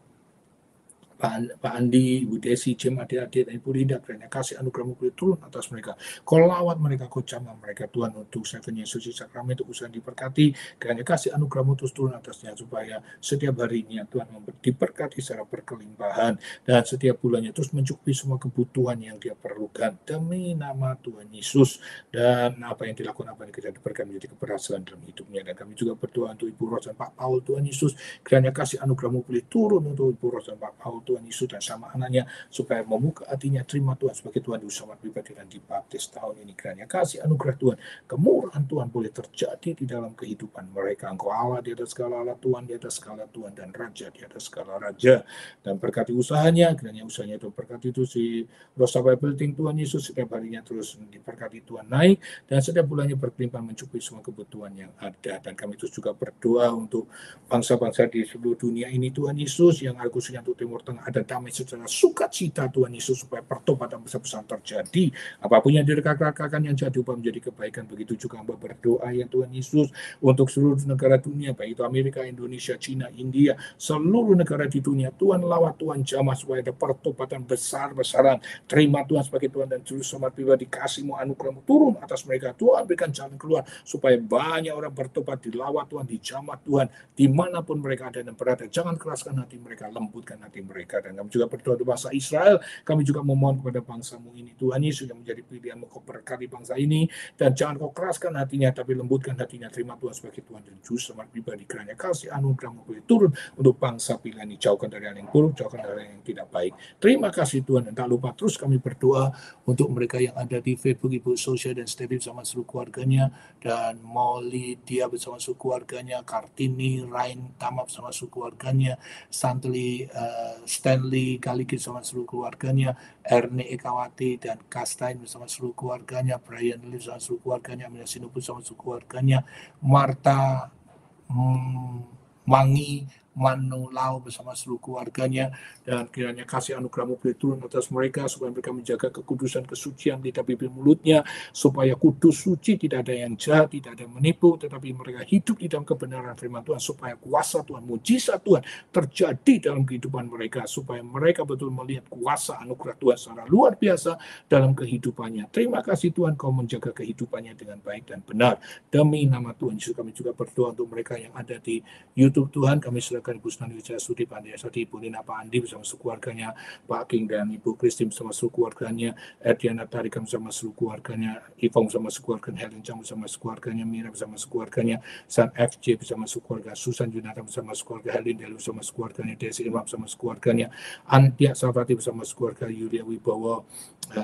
Pak Andi, Ibu Desi, Jim, adik-adik, dan Ibu Linda, kiranya kasih anugerah-Mu boleh turun atas mereka. Kau lawat mereka, Kau jamah mereka, Tuhan, untuk Seven Years Suci Sakramen, untuk usaha diberkati, kiranya kasih anugerah-Mu terus turun atasnya, supaya setiap harinya Tuhan diberkati secara berkelimpahan, dan setiap bulannya terus mencukupi semua kebutuhan yang dia perlukan, demi nama Tuhan Yesus. Dan apa yang dilakukan, apa yang kita diberkati menjadi keberhasilan dalam hidupnya. Dan kami juga berdoa untuk Ibu Ros dan Pak Paul, Tuhan Yesus, kiranya kasih anugerah-Mu boleh turun untuk Ibu Ros dan Pak Paul, Tuhan Yesus, dan sama anaknya, supaya membuka hatinya terima Tuhan sebagai Tuhan di usaha pribadi dan dibaptis tahun ini. Kiranya kasih anugerah Tuhan, kemurahan Tuhan boleh terjadi di dalam kehidupan mereka. Engkau Allah di atas segala Allah, Tuhan di atas segala Tuhan, dan Raja di atas segala Raja. Dan berkati usahanya, kiranya usahanya itu berkati itu si Rosa Bible Ting, Tuhan Yesus, setiap harinya terus diberkati Tuhan naik, dan setiap bulannya berkelimpahan mencukupi semua kebutuhan yang ada. Dan kami terus juga berdoa untuk bangsa-bangsa di seluruh dunia ini, Tuhan Yesus, yang khususnya untuk Timur Tengah, ada damai secara sukacita, Tuhan Yesus, supaya pertobatan besar-besaran terjadi. Apapun yang direka-rekakan yang jadi upah menjadi kebaikan. Begitu juga hamba berdoa ya Tuhan Yesus, untuk seluruh negara dunia, baik itu Amerika, Indonesia, Cina, India, seluruh negara di dunia. Tuhan lawat, Tuhan jamah, supaya ada pertobatan besar-besaran. Terima Tuhan sebagai Tuhan dan Juru Selamat pribadi, kasih-Mu, anugerah-Mu turun atas mereka. Tuhan berikan jalan keluar, supaya banyak orang bertobat, dilawat Tuhan, dijamah Tuhan, dimanapun mereka ada dan berada. Jangan keraskan hati mereka, lembutkan hati mereka. Dan kami juga berdoa untuk bangsa Israel. Kami juga memohon kepada bangsa-Mu ini, Tuhan Yesus, yang menjadi pilihan-Mu, Kau berkati bangsa ini, dan jangan Kau keraskan hatinya, tapi lembutkan hatinya. Terima Tuhan sebagai Tuhan dan Juru Selamat pribadi, kiranya kasih anugerah-Mu boleh turun untuk bangsa pilihan ini. Jauhkan dari hal yang buruk, jauhkan dari hal yang tidak baik. Terima kasih Tuhan, dan tak lupa terus kami berdoa untuk mereka yang ada di Facebook, Ibu Sosya dan Stevi bersama seluruh keluarganya, dan Molly, dia bersama seluruh keluarganya, Kartini, Rain, Tama bersama seluruh keluarganya, Stanley, Galiki bersama seluruh keluarganya, Erne Ekawati dan Kastain bersama seluruh keluarganya, Brian Lee bersama seluruh keluarganya, Amina Sinupu bersama seluruh keluarganya, Marta, Wangi, Manu Lau bersama seluruh keluarganya, dan kiranya kasih anugerah-Mu boleh turun atas mereka, supaya mereka menjaga kekudusan, kesucian lidah bibir mulutnya, supaya kudus, suci, tidak ada yang jahat, tidak ada yang menipu, tetapi mereka hidup di dalam kebenaran firman Tuhan, supaya kuasa Tuhan, mujizat Tuhan terjadi dalam kehidupan mereka, supaya mereka betul melihat kuasa anugerah Tuhan secara luar biasa dalam kehidupannya. Terima kasih Tuhan, Kau menjaga kehidupannya dengan baik dan benar. Demi nama Tuhan Yesus, kami juga berdoa untuk mereka yang ada di YouTube, Tuhan. Kami serahkan Ibu Snani Wijaya Sudi, Pak Andi Asadi, Ibu Nina, Pak Andi bersama keluarganya, Pak King dan Ibu Christine bersama keluarganya, Ediana Tarika bersama keluarganya, Ivong bersama keluarganya, Helen Chang bersama keluarganya, Mira bersama keluarganya, San FJ bersama keluarga, Susan Junata bersama keluarga, Helen Delu bersama keluarganya, Desi Irma bersama keluarganya, Antia Safati bersama keluarga, Yulia Wibowo,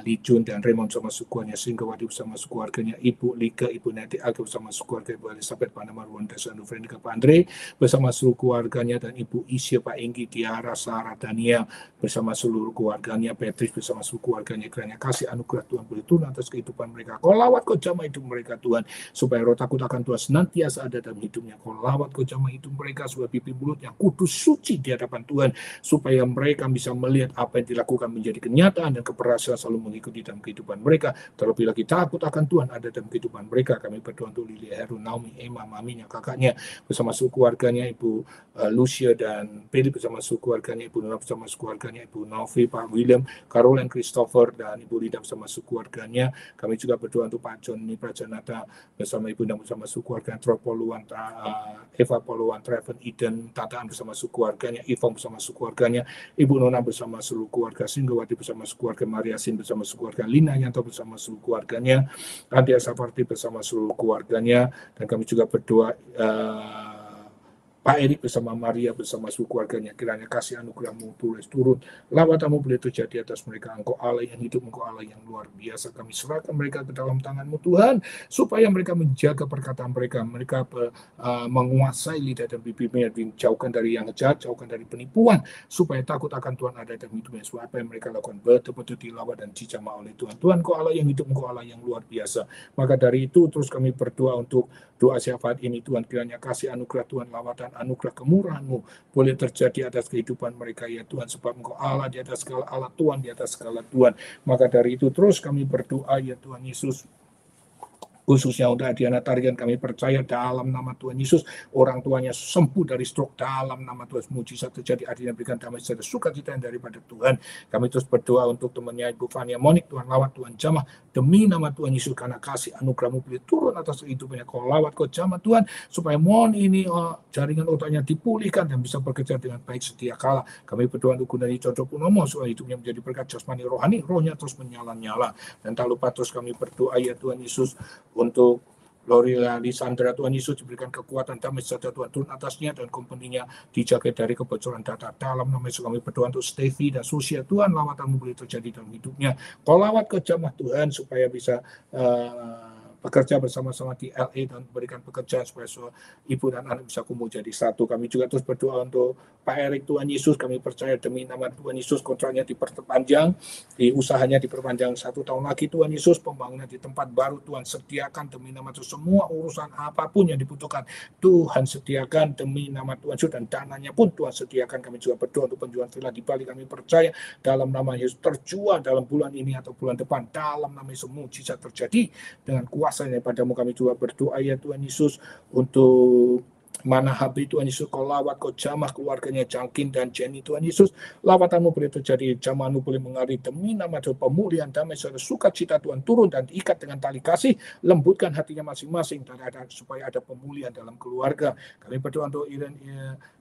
Lijun dan Raymond bersama keluarganya, Singgawati bersama keluarganya, Ibu Lika, Ibu Neti Aga bersama keluarga, Ibu Elizabeth, Pak Namar, Wanda, Sandu, Frenika, Pak Andre bersama seluruh keluarganya, dan Ibu Isya, Pak Inggi, Tiara, Sarah, Daniel bersama seluruh keluarganya, Patrice bersama seluruh keluarganya. Kiranya kasih anugerah Tuhan boleh turun atas kehidupan mereka. Kau lawat, Kau jamah hidup mereka Tuhan, supaya roh takut akan Tuhan senantiasa ada dalam hidupnya. Kau lawat, Kau jamah hidup mereka, supaya bibir mulut yang kudus, suci di hadapan Tuhan, supaya mereka bisa melihat apa yang dilakukan menjadi kenyataan, dan keberhasilan selalu mengikuti dalam kehidupan mereka. Terlebih lagi takut akan Tuhan ada dalam kehidupan mereka. Kami berdoa untuk Lili, Heru, Naomi, Emma, maminya, kakaknya bersama seluruh keluarganya, Ibu Lucia dan Peli bersama seluruh keluarganya, Ibu Nona bersama seluruh keluarganya, Ibu Novi, Pak William, Caroline, Christopher, dan Ibu Linda bersama seluruh keluarganya. Kami juga berdoa untuk Pak Johnny Prajanata bersama Ibu Nanda bersama seluruh keluarganya, Tropoluan, Eva Poluan, Treven, Eden, Tataan bersama seluruh keluarganya, Ivong bersama seluruh keluarganya, Ibu Nona bersama seluruh keluarga, Singgawati bersama seluruh keluarga, Maria Sin bersama seluruh keluarga, Lina Yanto bersama seluruh keluarganya, Antia Saparti bersama seluruh keluarganya. Dan kami juga berdoa Pak Erik bersama Maria bersama seluruh keluarganya. Kiranya kasih anugerah-Mu boleh turun, lawatan-Mu boleh terjadi atas mereka. Engkau Allah yang hidup, Engkau Allah yang luar biasa. Kami serahkan mereka ke dalam tangan-Mu Tuhan, supaya mereka menjaga perkataan mereka, mereka menguasai lidah dan bibirnya, dijauhkan dari yang jahat, jauhkan dari penipuan, supaya takut akan Tuhan ada dalam hidupnya. Supaya apa yang mereka lakukan betul-betul dilawat dan dijamah oleh Tuhan. Tuhan, Engkau Allah yang hidup, Engkau Allah yang luar biasa. Maka dari itu terus kami berdoa untuk doa syafaat ini, Tuhan. Kiranya kasih anugerah Tuhan, lawatan, anugerah kemurahan-Mu boleh terjadi atas kehidupan mereka ya Tuhan, sebab Engkau Allah di atas segala Allah, Tuhan di atas segala Tuhan. Maka dari itu terus kami berdoa ya Tuhan Yesus, Khususnya untuk Adiana Tarigan, kami percaya dalam nama Tuhan Yesus, orang tuanya sembuh dari stroke dalam nama Tuhan. Mujizat terjadi, Adiana berikan damai sejahtera sukacita daripada Tuhan. Kami terus berdoa untuk temannya Ibu Fania Monik, Tuhan lawat, Tuhan jamah demi nama Tuhan Yesus, karena kasih anugerah-Mu boleh turun atas hidupnya. Kau lawat, Kau jamah Tuhan, supaya Mon ini jaringan otaknya dipulihkan dan bisa bekerja dengan baik setia kala. Kami berdoa untuk Gunani Cocok Punomo, supaya hidupnya menjadi berkat jasmani rohani, rohnya terus menyala-nyala. Dan tak lupa terus kami berdoa ya Tuhan Yesus, untuk Lorila Lisandra, Tuhan Yesus diberikan kekuatan, damai sejahtera Tuhan turun atasnya, dan kompeninya dijaga dari kebocoran data. Dalam nama Yesus kami berdoa untuk Stevie dan Susia, Tuhan lawatan-Mu boleh terjadi dalam hidupnya. Kau lawat ke jamaah Tuhan supaya bisa bekerja bersama-sama di LA dan berikan pekerjaan supaya ibu dan anak bisa kumpul jadi satu. Kami juga terus berdoa untuk Pak Erik, Tuhan Yesus, kami percaya demi nama Tuhan Yesus kontraknya diperpanjang, di usahanya diperpanjang 1 tahun lagi Tuhan Yesus, pembangunan di tempat baru Tuhan sediakan demi nama Yesus, semua urusan apapun yang dibutuhkan Tuhan sediakan demi nama Tuhan Yesus, dan dananya pun Tuhan sediakan. Kami juga berdoa untuk penjualan villa di Bali, kami percaya dalam nama Yesus terjual dalam bulan ini atau bulan depan, dalam nama Yesus mujizat terjadi dengan kuasanya padamu. Kami juga berdoa ya Tuhan Yesus untuk Mana Habib, Tuhan Yesus, Kau lawat, Kau jamah keluarganya Jangkin dan Jenny, Tuhan Yesus, lawatan-Mu boleh terjadi, jamahan-Mu boleh mengalir demi nama Tuhan, pemulihan, damai, sukacita Tuhan turun dan diikat dengan tali kasih, lembutkan hatinya masing-masing, supaya ada pemulihan dalam keluarga. Kami berdoa untuk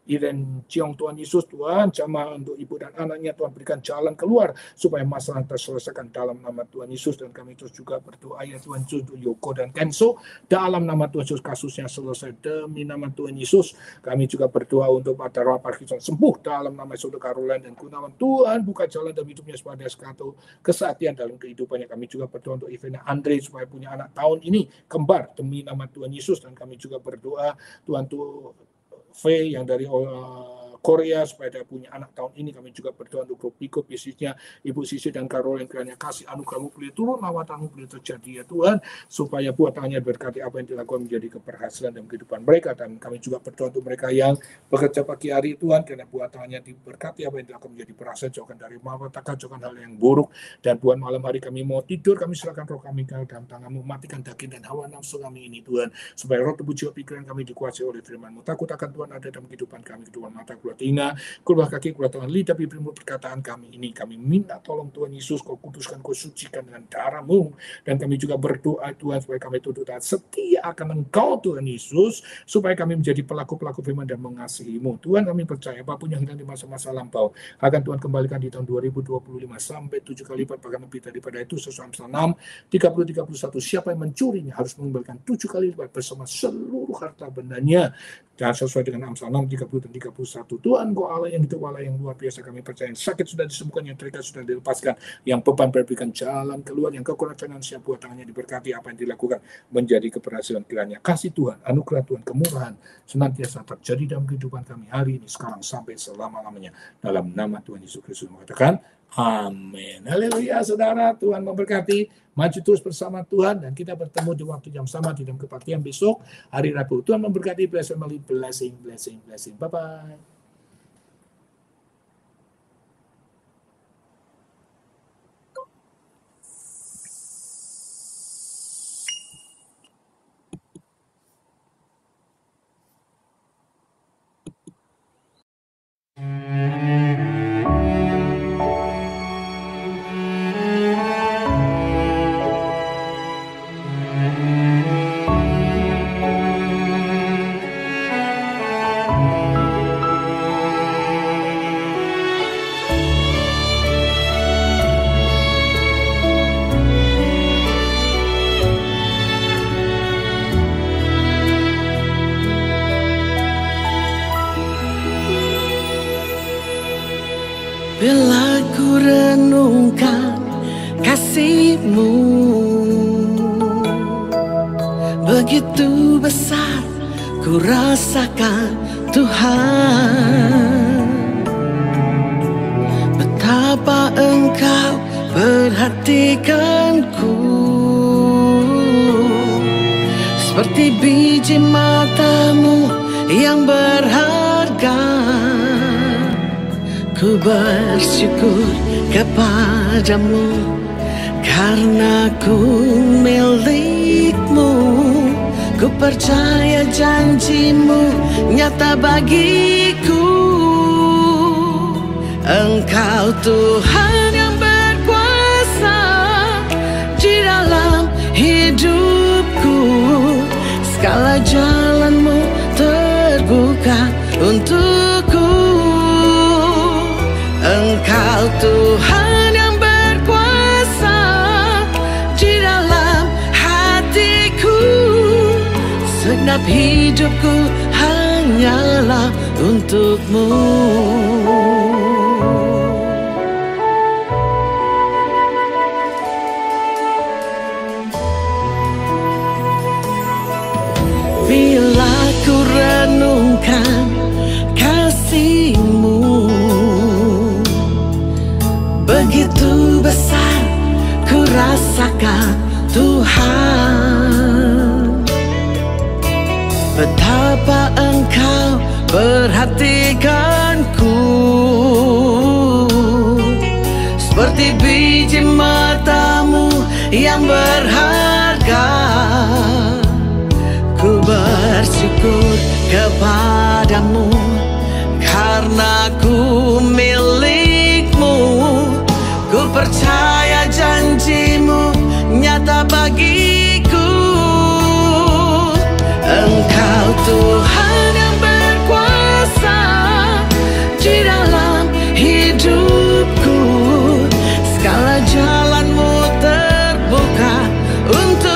Iren Ciong, Tuhan Yesus, Tuhan jamah untuk ibu dan anaknya, Tuhan berikan jalan keluar supaya masalah terselesaikan dalam nama Tuhan Yesus. Dan kami terus juga berdoa ya Tuhan Yesus untuk Yoko dan Kenso, dalam nama Tuhan Yesus kasusnya selesai demi nama Tuhan Yesus. Kami juga berdoa untuk Pak Darwa Parkinson sembuh dalam nama Yesus, untuk Caroline dan Gunawan, Tuhan buka jalan dalam hidupnya supaya ada satu kesatian dalam kehidupannya. Kami juga berdoa untuk Ivana Andre supaya punya anak tahun ini kembar demi nama Tuhan Yesus. Dan kami juga berdoa Tuhan tuh V yang dari Korea supaya dia punya anak tahun ini. Kami juga berdoa untuk Piko, bisnisnya Ibu Sisi dan Caroline, kiranya kasih anugerah-Mu boleh turun, lawatan-Mu boleh terjadi ya Tuhan, supaya buat tangannya berkati apa yang dilakukan menjadi keberhasilan dalam kehidupan mereka. Dan kami juga berdoa untuk mereka yang bekerja pagi hari Tuhan, karena buat tangannya diberkati apa yang dilakukan menjadi berhasil, jauhkan dari malapetaka, jauhkan hal yang buruk. Dan buat malam hari kami mau tidur, kami serahkan roh kami ke dalam tangan-Mu, matikan daging dan hawa nafsu kami ini Tuhan, supaya roh tubuh jiwa pikiran kami dikuasai oleh firman-Mu. Takut akan Tuhan ada dalam kehidupan kami, kehidupan mata, keluar telinga, keluar kaki, keluar tangan, lidah, bibirmu, perkataan kami ini. Kami minta tolong Tuhan Yesus, Kau kuduskan, Kau sucikan dengan darah-Mu. Dan kami juga berdoa Tuhan supaya kami tunduk taat setia akan Engkau Tuhan Yesus, supaya kami menjadi pelaku-pelaku firman dan mengasihi-Mu. Tuhan, kami percaya apapun yang hilang di masa-masa lampau akan Tuhan kembalikan di tahun 2025 sampai 7 kali lipat, bahkan lebih daripada itu, sesuai Amsal 6 30-31. Siapa yang mencurinya harus mengembalikan 7 kali lipat bersama seluruh harta bendanya. Dan sesuai dengan Amsal 6 30 dan 31. Tuhan, Kau Allah yang hidup, Allah yang luar biasa. Kami percaya yang sakit sudah disembuhkan, yang terikat sudah dilepaskan, yang beban berikan jalan keluar, yang kekurangan finansial buat tangannya diberkati, apa yang dilakukan menjadi keberhasilan. Kiranya kasih Tuhan, anugerah Tuhan, kemurahan senantiasa terjadi dalam kehidupan kami hari ini, sekarang sampai selama-lamanya. Dalam nama Tuhan Yesus Kristus mengatakan amin. Haleluya saudara, Tuhan memberkati. Maju terus bersama Tuhan, dan kita bertemu di waktu jam sama di dalam kebaktian besok hari Rabu. Tuhan memberkati. Bless family, blessing, blessing, blessing. Bye-bye. Bila ku renungkan kasih-Mu, begitu besar ku rasakan Tuhan. Betapa Engkau perhatikanku, seperti biji mata-Mu yang berharga. Ku bersyukur kepadamu Karena ku milikmu, ku percaya janjimu nyata bagiku. Engkau Tuhan yang berkuasa di dalam hidupku. Segala jalanmu terbuka untukku. Engkau Tuhan yang berkuasa di dalam hatiku. Segenap hidupku hanyalah untukmu. Bila ku renungkan kasih-Mu, begitu besar ku rasakan Tuhan. Betapa Engkau perhatikanku, seperti biji mata-Mu yang berharga. Ku bersyukur kepadamu karena ku milik-Mu. Ku percaya